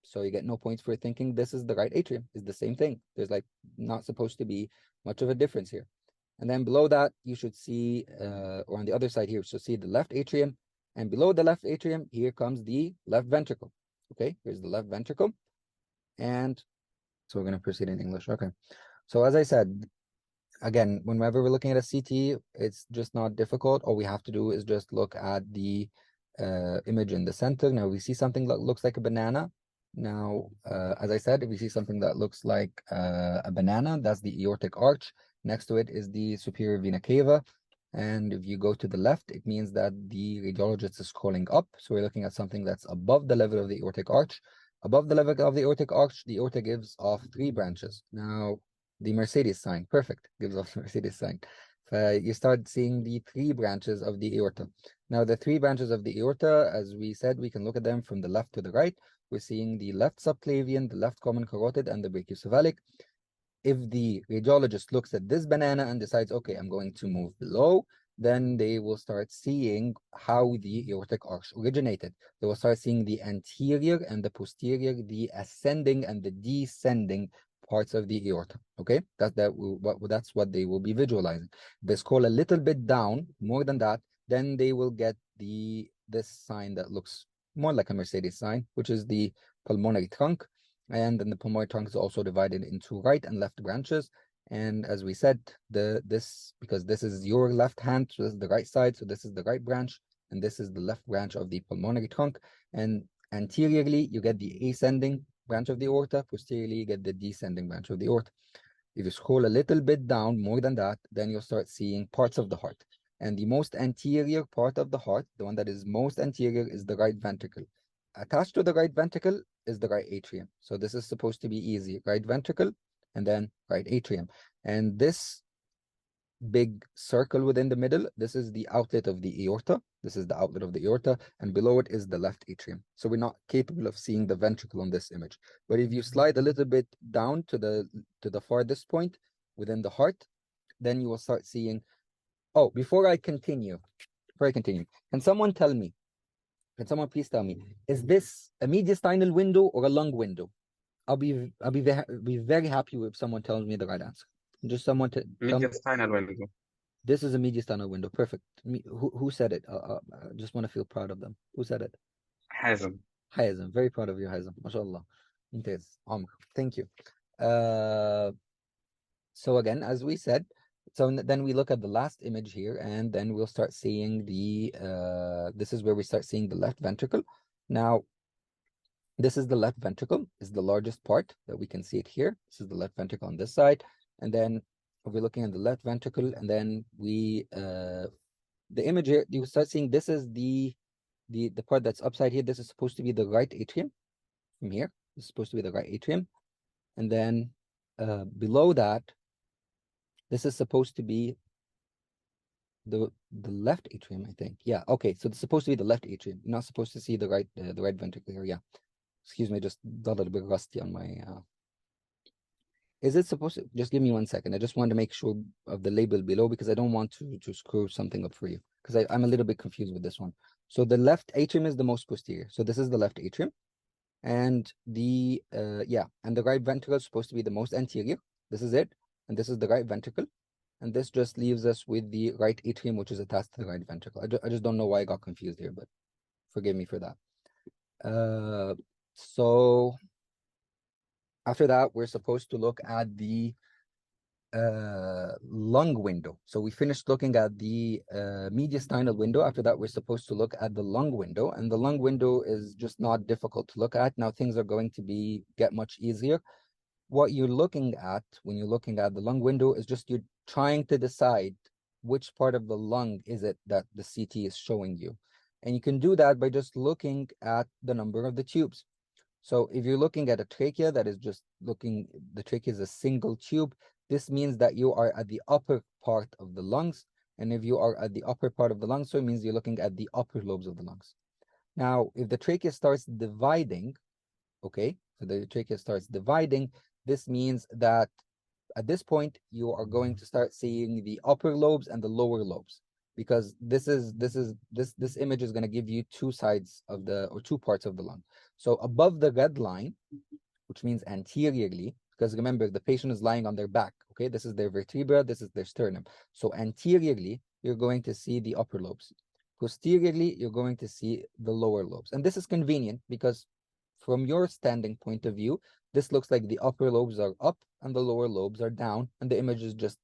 So you get no points for thinking this is the right atrium. It's the same thing. There's like not supposed to be much of a difference here. And then below that, you should see, or on the other side here, you should see the left atrium. And below the left atrium, here comes the left ventricle. Okay, here's the left ventricle. And so we're going to proceed in English. Okay. So as I said, again, whenever we're looking at a CT, it's just not difficult. All we have to do is just look at the image in the center. Now we see something that looks like a banana. Now, as I said, if we see something that looks like a banana, that's the aortic arch. Next to it is the superior vena cava. And if you go to the left, it means that the radiologist is scrolling up. So we're looking at something that's above the level of the aortic arch. Above the level of the aortic arch, the aorta gives off 3 branches. Now, the Mercedes sign, perfect, gives off the Mercedes sign. You start seeing the 3 branches of the aorta. Now, the 3 branches of the aorta, as we said, we can look at them from the left to the right. We're seeing the left subclavian, the left common carotid, and the brachiocephalic. If the radiologist looks at this banana and decides, okay, I'm going to move below, then they will start seeing how the aortic arch originated. They will start seeing the anterior and the posterior, the ascending and the descending parts of the aorta. Okay, that's what they will be visualizing. If they scroll a little bit down, more than that, then they will get this sign that looks more like a Mercedes sign, which is the pulmonary trunk. And then the pulmonary trunk is also divided into right and left branches. And as we said, because this is your left hand, so this is the right side, so this is the right branch, and this is the left branch of the pulmonary trunk. And anteriorly, you get the ascending branch of the aorta. Posteriorly, you get the descending branch of the aorta. If you scroll a little bit down, more than that, then you'll start seeing parts of the heart. And the most anterior part of the heart, the one that is most anterior, is the right ventricle. Attached to the right ventricle is the right atrium. So this is supposed to be easy. Right ventricle and then right atrium. And this big circle within the middle, this is the outlet of the aorta. This is the outlet of the aorta, and below it is the left atrium. So we're not capable of seeing the ventricle on this image. But if you slide a little bit down to the farthest point within the heart, then you will start seeing. Oh, before I continue, can someone please tell me, is this a mediastinal window or a lung window? I'll be very happy if someone tells me the right answer. Just someone to tell me. Mediastinal window. This is a mediastinal window. Perfect. Who said it? I just want to feel proud of them. Who said it? حازم. Hayazim. Very proud of you, Hayazim. MashaAllah. ممتاز. Amr. Thank you. So again, as we said, so then we look at the last image here, and then we'll start seeing this is where we start seeing the left ventricle. Now, this is the left ventricle, is the largest part that we can see it here. This is the left ventricle on this side. And then we're looking at the left ventricle, and then the image here, you start seeing this is the part that's upside here. This is supposed to be the right atrium from here. This is supposed to be the right atrium. And then below that, this is supposed to be the left atrium, I think. Yeah, okay. So it's supposed to be the left atrium. You're not supposed to see the right ventricle here. Yeah. Excuse me, just a little bit rusty on my Is it supposed to just give me 1 second? I just want to make sure of the label below because I don't want to screw something up for you. Because I'm a little bit confused with this one. So the left atrium is the most posterior. So this is the left atrium. And the and the right ventricle is supposed to be the most anterior. This is it. And this is the right ventricle. And this just leaves us with the right atrium, which is attached to the right ventricle. I just don't know why I got confused here, but forgive me for that. So after that, we're supposed to look at the lung window. So we finished looking at the mediastinal window. After that, we're supposed to look at the lung window, and the lung window is just not difficult to look at. Now things are going to get much easier. What you're looking at when you're looking at the lung window is just you're trying to decide which part of the lung is it that the CT is showing you. And you can do that by just looking at the number of the tubes. So if you're looking at a trachea that is the trachea is a single tube, this means that you are at the upper part of the lungs. And if you are at the upper part of the lungs, so it means you're looking at the upper lobes of the lungs. Now, if the trachea starts dividing, okay, so the trachea starts dividing, this means that at this point, you are going to start seeing the upper lobes and the lower lobes, because this image is going to give you two sides of the, or two parts of the lung. So above the red line, which means anteriorly, because remember, the patient is lying on their back, okay? This is their vertebra, this is their sternum. So anteriorly, you're going to see the upper lobes. Posteriorly, you're going to see the lower lobes. And this is convenient because from your standing point of view, this looks like the upper lobes are up and the lower lobes are down, and the image is just,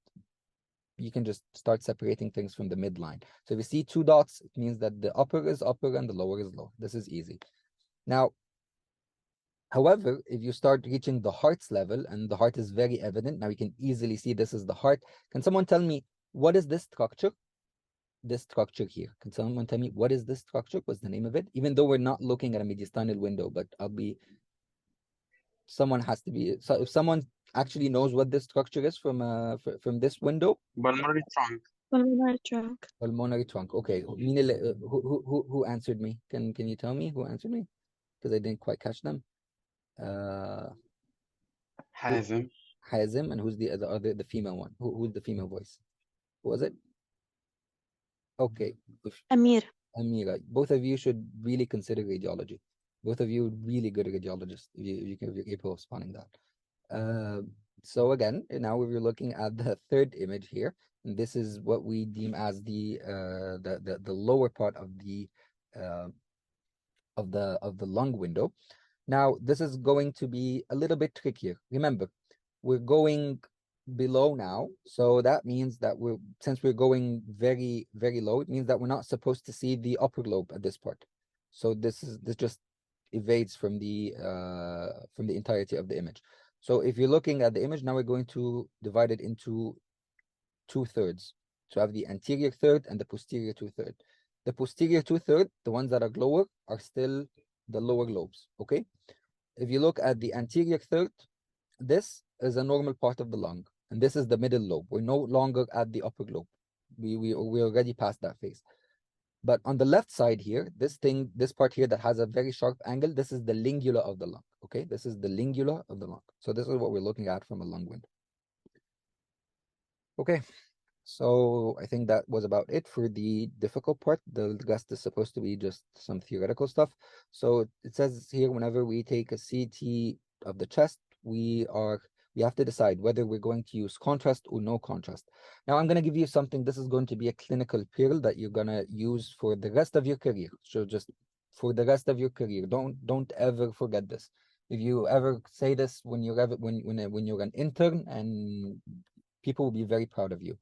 you can just start separating things from the midline. So if you see two dots, it means that the upper is upper and the lower is lower. This is easy. Now, however, if you start reaching the heart's level, and the heart is very evident, now you can easily see this is the heart. Can someone tell me, what is this structure? This structure here. Can someone tell me what is this structure? What's the name of it? Even though we're not looking at a mediastinal window, but someone has to be, so if someone actually knows what this structure is from this window. Pulmonary trunk. Pulmonary trunk. Pulmonary trunk. Okay. Who answered me? Can you tell me who answered me? Because I didn't quite catch them. Hazim. Hazim, and who's the other, the female one? Who's the female voice? Who was it? Okay. Amir. Amira, both of you should really consider radiology. Both of you really good radiologists, if you're capable of spotting that. So again, now we're looking at the third image here, and this is what we deem as the lower part of the lung window. Now, this is going to be a little bit trickier. Remember, we're going below now, so that means that since we're going very, very low, it means that we're not supposed to see the upper lobe at this part. So this just evades from the entirety of the image. So if you're looking at the image, now we're going to divide it into 2/3. So I have the anterior third and the posterior 2/3. The posterior 2/3, the ones that are lower, are still the lower lobes, okay? If you look at the anterior third, this is a normal part of the lung, and this is the middle lobe. We're no longer at the upper lobe. We're already past that phase. But on the left side here, this part here that has a very sharp angle, this is the lingula of the lung, okay? This is the lingula of the lung. So this is what we're looking at from a lung window. Okay, so I think that was about it for the difficult part. The rest is supposed to be just some theoretical stuff. So it says here, whenever we take a CT of the chest, we have to decide whether we're going to use contrast or no contrast. Now I'm going to give you something. This is going to be a clinical pearl that you're going to use for the rest of your career. So just for the rest of your career, don't ever forget this. If you ever say this when you're an intern, and people will be very proud of you.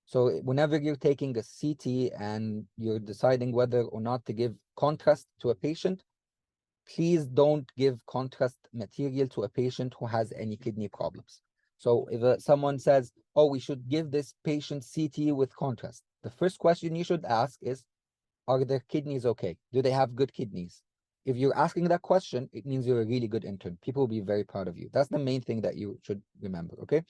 So whenever you're taking a CT and you're deciding whether or not to give contrast to a patient, please don't give contrast material to a patient who has any kidney problems. So if someone says, oh, we should give this patient CT with contrast, the first question you should ask is, are their kidneys okay? Do they have good kidneys? If you're asking that question, it means you're a really good intern. People will be very proud of you. That's the main thing that you should remember, okay?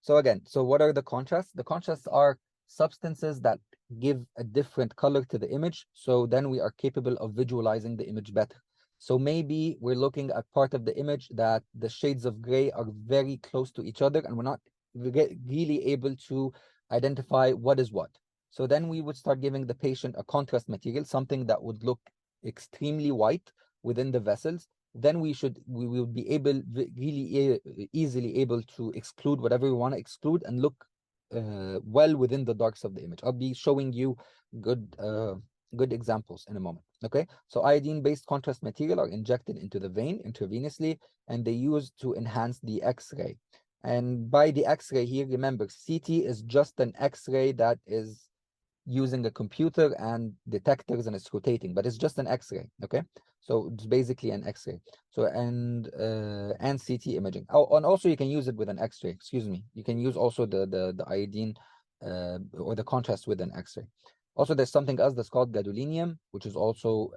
So again, so what are the contrasts? The contrasts are substances that give a different color to the image, so then we are capable of visualizing the image better. So maybe we're looking at part of the image that the shades of gray are very close to each other, and we're not really able to identify what is what. So then we would start giving the patient a contrast material, something that would look extremely white within the vessels. Then we would be really easily able to exclude whatever we want to exclude and look well within the darks of the image. I'll be showing you good examples in a moment. Okay, so iodine-based contrast material are injected into the vein intravenously, and they use to enhance the X-ray. And by the X-ray here, remember, CT is just an X-ray that is using a computer and detectors, and it's rotating, but it's just an X-ray. Okay, so it's basically an X-ray. So and CT imaging. Oh, and also you can use it with an X-ray. Excuse me. You can use also the iodine or the contrast with an X-ray. Also, there's something else that's called gadolinium, which is also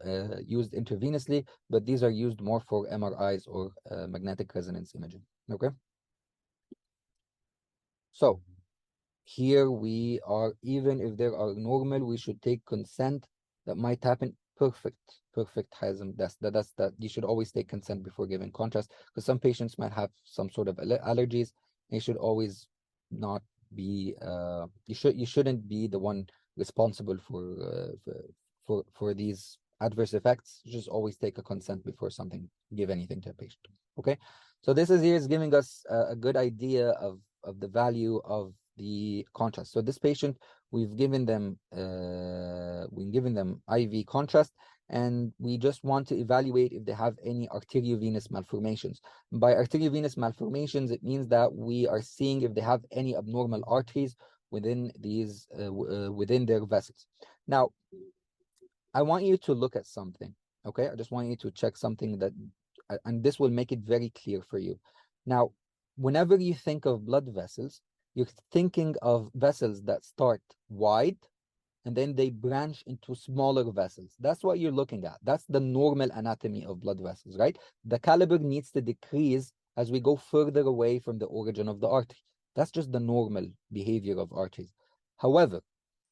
used intravenously, but these are used more for MRIs or magnetic resonance imaging. Okay. So here we are, even if there are normal, we should take consent. That might happen. Perfect Hazem. That you should always take consent before giving contrast, because some patients might have some sort of allergies. You should always not be you shouldn't be the one responsible for these adverse effects. Just always take a consent before give anything to a patient. Okay, so this is giving us a good idea of the value of the contrast. So this patient, we've given them IV contrast, and we just want to evaluate if they have any arteriovenous malformations. By arteriovenous malformations, it means that we are seeing if they have any abnormal arteries within these within their vessels. Now, I want you to look at something. Okay, I just want you to check something that, and this will make it very clear for you. Now, whenever you think of blood vessels, you're thinking of vessels that start wide and then they branch into smaller vessels. That's what you're looking at. That's the normal anatomy of blood vessels, right? The caliber needs to decrease as we go further away from the origin of the artery. That's just the normal behavior of arteries. However,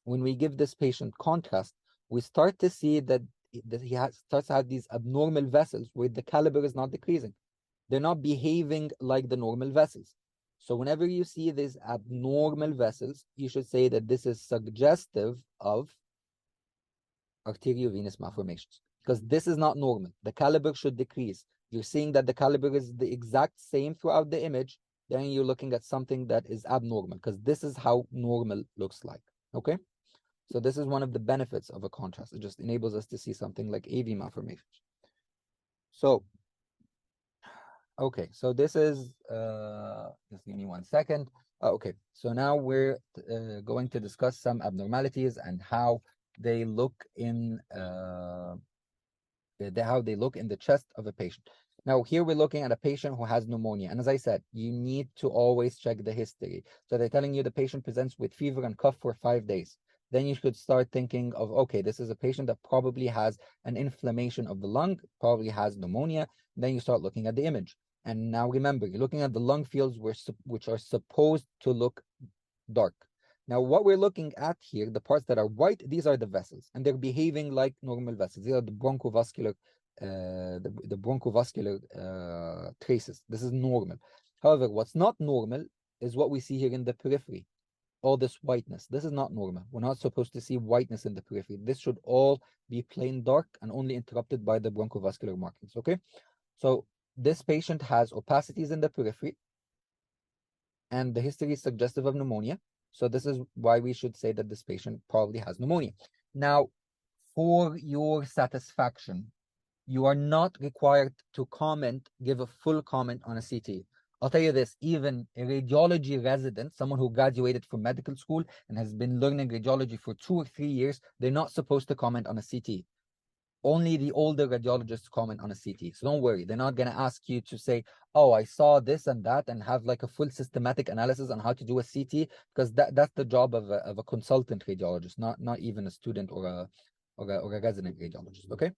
when we give this patient contrast, we start to see that he starts to have these abnormal vessels where the caliber is not decreasing. They're not behaving like the normal vessels. So whenever you see these abnormal vessels, you should say that this is suggestive of arteriovenous malformations, because this is not normal. The caliber should decrease. You're seeing that the caliber is the exact same throughout the image, then you're looking at something that is abnormal, because this is how normal looks like. Okay? So this is one of the benefits of a contrast. It just enables us to see something like AV malformations. So, okay, so this is, just give me 1 second. Okay, so now we're going to discuss some abnormalities and how they look in the chest of a patient. Now, here we're looking at a patient who has pneumonia. And as I said, you need to always check the history. So they're telling you the patient presents with fever and cough for 5 days. Then you should start thinking of, okay, this is a patient that probably has an inflammation of the lung, probably has pneumonia. Then you start looking at the image. And now remember, you're looking at the lung fields which are supposed to look dark. Now, what we're looking at here, the parts that are white, these are the vessels, and they're behaving like normal vessels. These are the bronchovascular, traces. This is normal. However, what's not normal is what we see here in the periphery. All this whiteness. This is not normal. We're not supposed to see whiteness in the periphery. This should all be plain dark and only interrupted by the bronchovascular markings. Okay, so this patient has opacities in the periphery, and the history is suggestive of pneumonia. So this is why we should say that this patient probably has pneumonia. Now, for your satisfaction, you are not required to give a full comment on a CT. I'll tell you this, even a radiology resident, someone who graduated from medical school and has been learning radiology for 2 or 3 years, they're not supposed to comment on a CT. Only the older radiologists comment on a CT. So don't worry, they're not going to ask you to say, oh, I saw this and that, and have like a full systematic analysis on how to do a CT, because that's the job of a consultant radiologist, not even a student or a resident radiologist. Okay.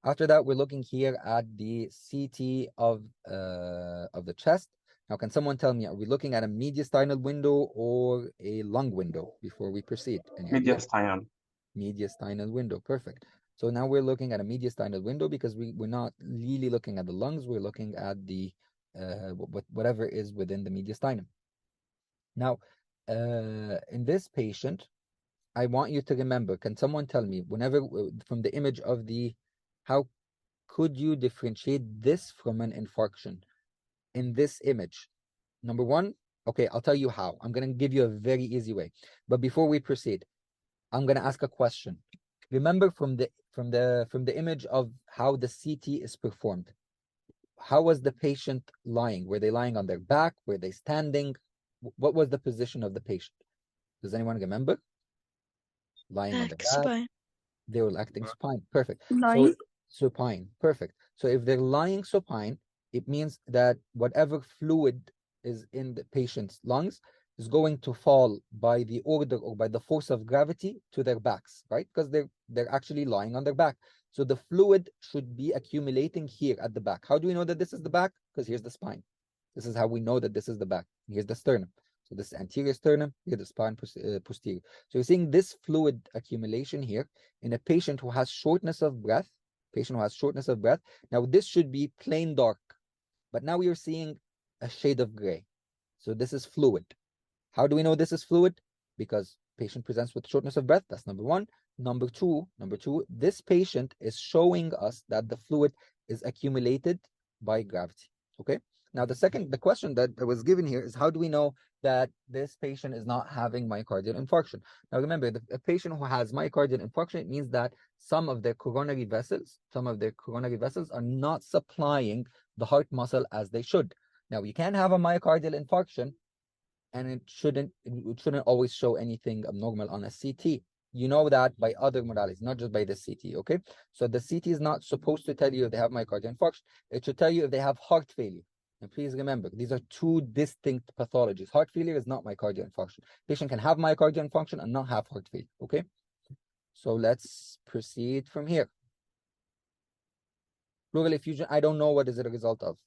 After that, we're looking here at the CT of the chest. Now, can someone tell me, are we looking at a mediastinal window or a lung window before we proceed? Any idea? Mediastinal. Mediastinal window, perfect. So now we're looking at a mediastinal window because we're not really looking at the lungs, we're looking at the whatever is within the mediastinum. Now, in this patient, I want you to remember, can someone tell me, whenever from the image of how could you differentiate this from an infarction in this image? Number one, okay, I'll tell you how. I'm going to give you a very easy way. But before we proceed, I'm going to ask a question. Remember from the image of how the CT is performed. How was the patient lying? Were they lying on their back? Were they standing? What was the position of the patient? Does anyone remember? Lying on the back. Supine. They were acting supine. Perfect. Lying. So supine. Perfect. So if they're lying supine, it means that whatever fluid is in the patient's lungs is going to fall by the order or by the force of gravity to their backs, right? Because they're actually lying on their back. So the fluid should be accumulating here at the back. How do we know that this is the back? Because here's the spine. This is how we know that this is the back. Here's the sternum. So this is anterior sternum, here the spine posterior. So you're seeing this fluid accumulation here in a patient who has shortness of breath. Now this should be plain dark, but now we are seeing a shade of gray. So this is fluid. How do we know this is fluid? Because patient presents with shortness of breath. That's number one. Number two, this patient is showing us that the fluid is accumulated by gravity. Okay. Now, the question that was given here is, how do we know that this patient is not having myocardial infarction? Now, remember, a patient who has myocardial infarction, it means that some of their coronary vessels are not supplying the heart muscle as they should. Now, you can have a myocardial infarction and it shouldn't always show anything abnormal on a CT. You know that by other modalities, not just by the CT, okay? So the CT is not supposed to tell you if they have myocardial infarction. It should tell you if they have heart failure. And please remember, these are two distinct pathologies. Heart failure is not myocardial infarction. Patient can have myocardial infarction and not have heart failure, okay? So let's proceed from here. Pleural effusion, I don't know what is it a result of.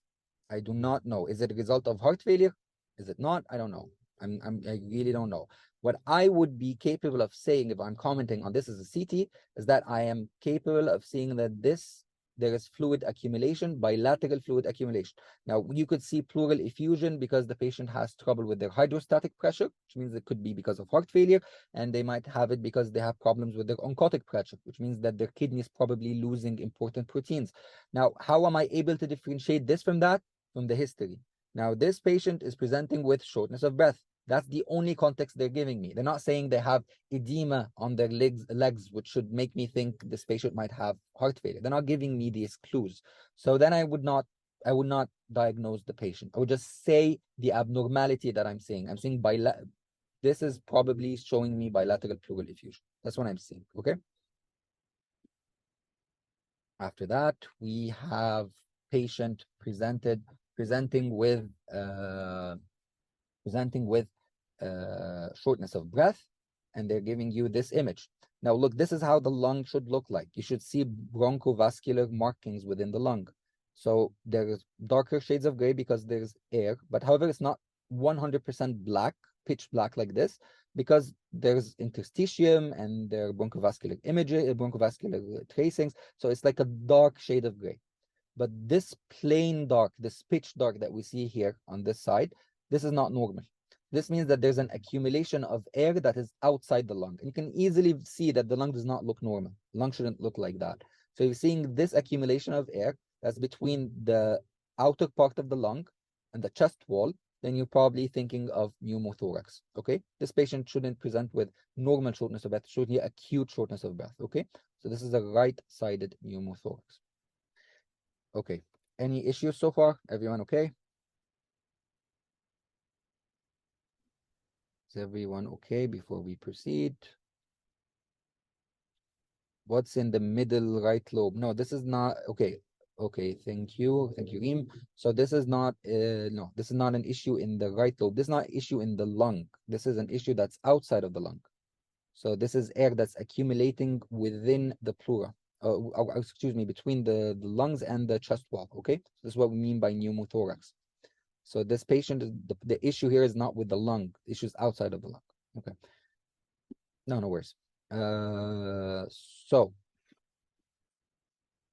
I do not know. Is it a result of heart failure? Is it not? I don't know. I really don't know. What I would be capable of saying if I'm commenting on this as a CT is that I am capable of seeing that there is fluid accumulation, bilateral fluid accumulation. Now, you could see pleural effusion because the patient has trouble with their hydrostatic pressure, which means it could be because of heart failure, and they might have it because they have problems with their oncotic pressure, which means that their kidney is probably losing important proteins. Now, how am I able to differentiate this from that? From the history. Now, this patient is presenting with shortness of breath. That's the only context they're giving me. They're not saying they have edema on their legs, which should make me think this patient might have heart failure. They're not giving me these clues. So then I would not diagnose the patient. I would just say the abnormality that I'm seeing. I'm seeing this is probably showing me bilateral pleural effusion. That's what I'm seeing. Okay. After that, we have patient presenting with shortness of breath, and they're giving you this image. Now, look, this is how the lung should look like. You should see bronchovascular markings within the lung. So there's darker shades of gray because there's air, but however, it's not 100% black, pitch black like this, because there's interstitium and there are bronchovascular images, bronchovascular tracings. So it's like a dark shade of gray. But this plain dark, this pitch dark that we see here on this side, this is not normal. This means that there's an accumulation of air that is outside the lung. And you can easily see that the lung does not look normal. The lung shouldn't look like that. So you're seeing this accumulation of air that's between the outer part of the lung and the chest wall, then you're probably thinking of pneumothorax, okay? This patient shouldn't present with normal shortness of breath, it should be acute shortness of breath, okay? So this is a right-sided pneumothorax. Okay, any issues so far? Everyone okay? Is everyone okay before we proceed? What's in the middle right lobe? No, this is not, okay. Okay, thank you, Reem. So this is not, no, this is not an issue in the right lobe. This is not an issue in the lung. This is an issue that's outside of the lung. So this is air that's accumulating within the pleura. Excuse me, between the lungs and the chest wall, okay? This is what we mean by pneumothorax. So this patient, the issue here is not with the lung. The issue is outside of the lung. Okay. No worries. So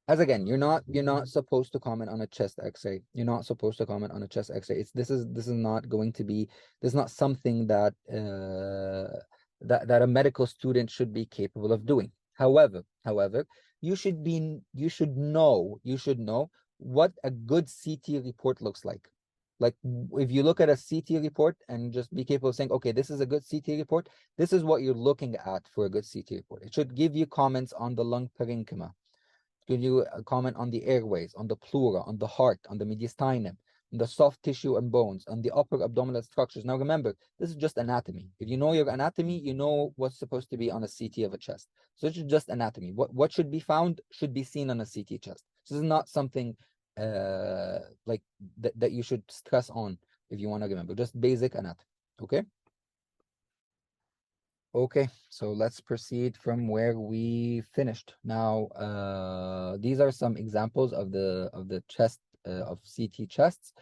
as again, you're not supposed to comment on a chest X-ray. You're not supposed to comment on a chest X-ray. This is not going to be, this is not something that that a medical student should be capable of doing. However, you should know what a good CT report looks like. Like if you look at a CT report and just be capable of saying, okay, this is a good CT report. This is what you're looking at for a good CT report. It should give you comments on the lung parenchyma, give you a comment on the airways, on the pleura, on the heart, on the mediastinum, on the soft tissue and bones, on the upper abdominal structures. Now remember, this is just anatomy. If you know your anatomy, you know what's supposed to be on a CT of a chest. So it's just anatomy. What should be found should be seen on a CT chest. So this is not something like that you should stress on if you want to remember. Just basic anatomy. Okay. Okay, so let's proceed from where we finished. Now, these are some examples of the chest of CT chests.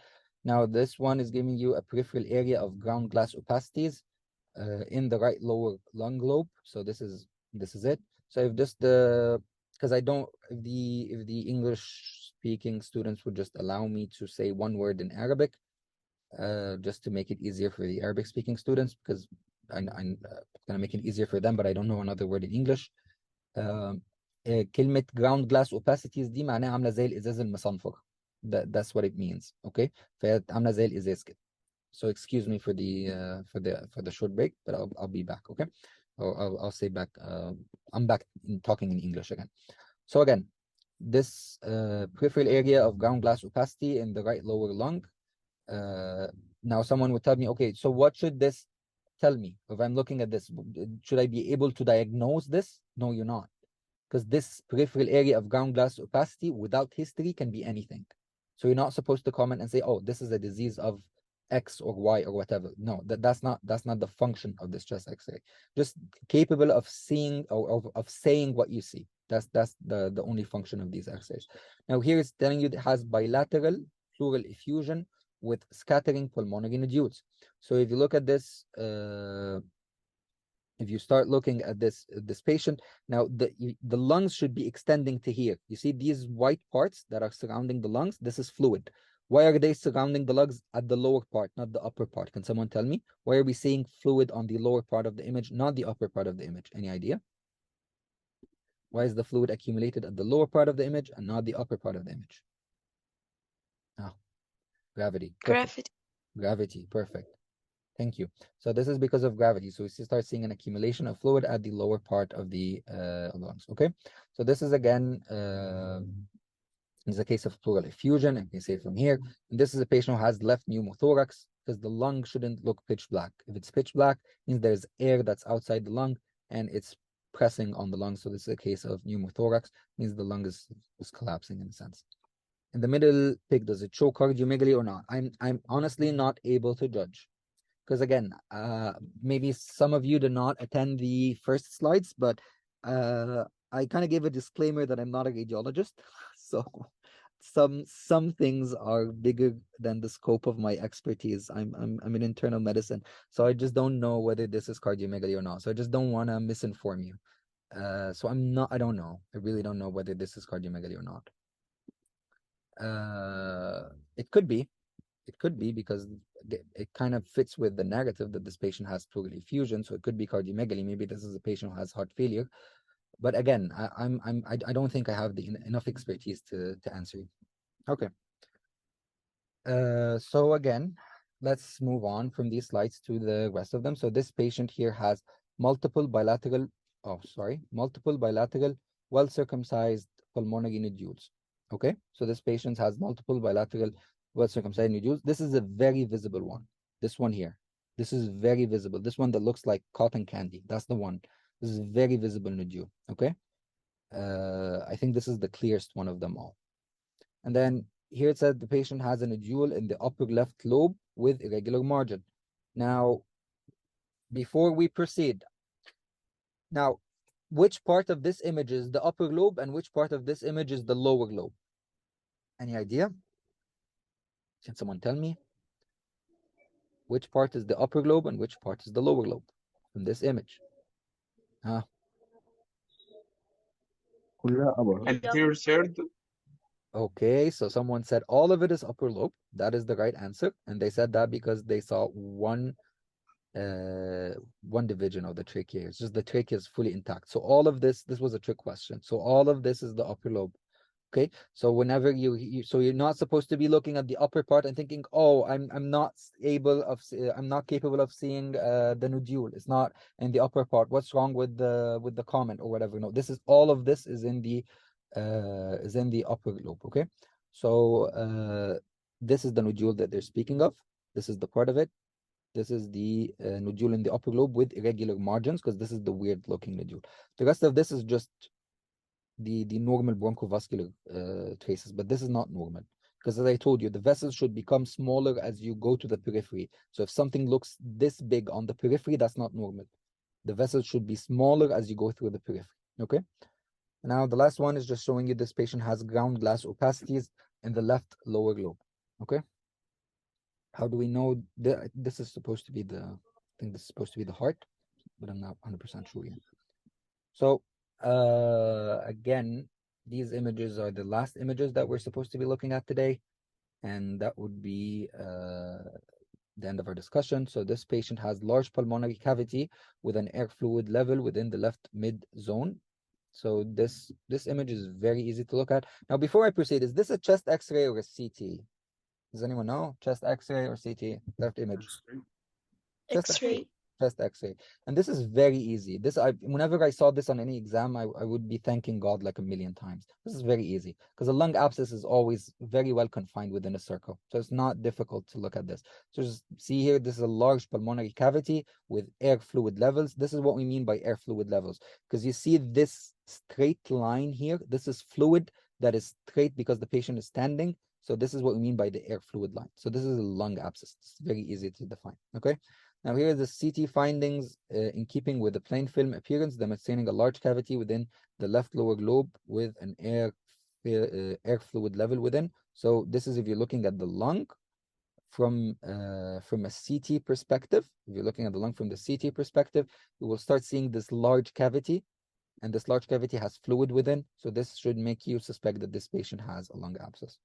Now, this one is giving you a peripheral area of ground glass opacities in the right lower lung lobe. So this is it. So if just because I don't, if the English speaking students would just allow me to say one word in Arabic, just to make it easier for the Arabic speaking students, because I'm gonna make it easier for them, but I don't know another word in English. كلمة ground glass opacities دي معناها عاملة زي الإزاز المصنفر. That's what it means. Okay. فهي عاملة زي الإزاز كده. So excuse me for the short break, but I'll be back. Okay. I'll say back. I'm back talking in English again. So again, this peripheral area of ground glass opacity in the right lower lung. Now someone would tell me, okay, so what should this tell me if I'm looking at this? Should I be able to diagnose this? No, you're not, because this peripheral area of ground glass opacity without history can be anything. So you're not supposed to comment and say, oh, this is a disease of X or Y or whatever. No, that's not the function of this chest X-ray. Just capable of seeing or of saying what you see. That's the only function of these X-rays. Now here it's telling you it has bilateral pleural effusion with scattering pulmonary nodules. So if you look at this, if you start looking at this patient, now the lungs should be extending to here. You see these white parts that are surrounding the lungs? This is fluid. Why are they surrounding the lungs at the lower part, not the upper part? Can someone tell me? Why are we seeing fluid on the lower part of the image, not the upper part of the image? Any idea? Why is the fluid accumulated at the lower part of the image and not the upper part of the image? Ah, gravity. Perfect. Gravity. Perfect. Thank you. So this is because of gravity. So we start seeing an accumulation of fluid at the lower part of the lungs. Okay. So this is again is a case of pleural effusion. I can say from here. And this is a patient who has left pneumothorax, because the lung shouldn't look pitch black. If it's pitch black, it means there's air that's outside the lung and it's pressing on the lung. So this is a case of pneumothorax. It means the lung is collapsing in a sense. In the middle pic, does it show cardiomegaly or not? I'm honestly not able to judge. Because again, maybe some of you did not attend the first slides, but I kind of gave a disclaimer that I'm not a radiologist. So some things are bigger than the scope of my expertise. I'm in internal medicine, so I just don't know whether this is cardiomegaly or not. So I just don't want to misinform you. So I don't know. I really don't know whether this is cardiomegaly or not. It could be. It could be, because it kind of fits with the narrative that this patient has pleural effusion, so it could be cardiomegaly. Maybe this is a patient who has heart failure, but again, I don't think I have enough expertise to answer you. Okay. So again, let's move on from these slides to the rest of them. So this patient here has multiple bilateral, well-circumcised pulmonary nodules. Okay, so this patient has multiple bilateral well-circumcised nodules. This is a very visible one. This one here. This is very visible. This one that looks like cotton candy. That's the one. This is a very visible nodule. Okay. I think this is the clearest one of them all. And then here it says the patient has a nodule in the upper left lobe with irregular margin. Now, before we proceed, now, which part of this image is the upper lobe and which part of this image is the lower lobe? Any idea? Can someone tell me? Which part is the upper lobe and which part is the lower lobe in this image? Huh? Anterior third. Okay, so someone said all of it is upper lobe. That is the right answer. And they said that because they saw one division of the trachea. It's just the trachea is fully intact. So all of this was a trick question. So all of this is the upper lobe. Okay, so whenever so you're not supposed to be looking at the upper part and thinking, oh, I'm not capable of seeing the nodule. It's not in the upper part. What's wrong with the comment or whatever? No, this is all of this is in the upper lobe. Okay, so this is the nodule that they're speaking of. This is the part of it. This is the nodule in the upper lobe with irregular margins, because this is the weird looking nodule. The rest of this is just the normal bronchovascular traces, but this is not normal, because as I told you, the vessels should become smaller as you go to the periphery. So if something looks this big on the periphery, that's not normal. The vessels should be smaller as you go through the periphery. Okay. Now the last one is just showing you this patient has ground glass opacities in the left lower lobe. Okay. How do we know that this is supposed to be I think this is supposed to be the heart, but I'm not 100% sure yet. So again, these images are the last images that we're supposed to be looking at today, and that would be the end of our discussion. So this patient has large pulmonary cavity with an air fluid level within the left mid zone. So this image is very easy to look at. Now, before I proceed, is this a chest X-ray or a CT? Does anyone know? Chest X-ray or CT? Left image. Chest X-ray. Chest X-ray. And this is very easy. Whenever I saw this on any exam, I would be thanking God like a million times. This is very easy because a lung abscess is always very well confined within a circle. So it's not difficult to look at this. So just see here, this is a large pulmonary cavity with air fluid levels. This is what we mean by air fluid levels, because you see this straight line here. This is fluid that is straight because the patient is standing. So this is what we mean by the air fluid line. So this is a lung abscess. It's very easy to define, okay? Now here are the CT findings in keeping with the plain film appearance, demonstrating a large cavity within the left lower lobe with an air fluid level within. So this is if you're looking at the lung from a CT perspective. If you're looking at the lung from the CT perspective, you will start seeing this large cavity, and this large cavity has fluid within. So this should make you suspect that this patient has a lung abscess.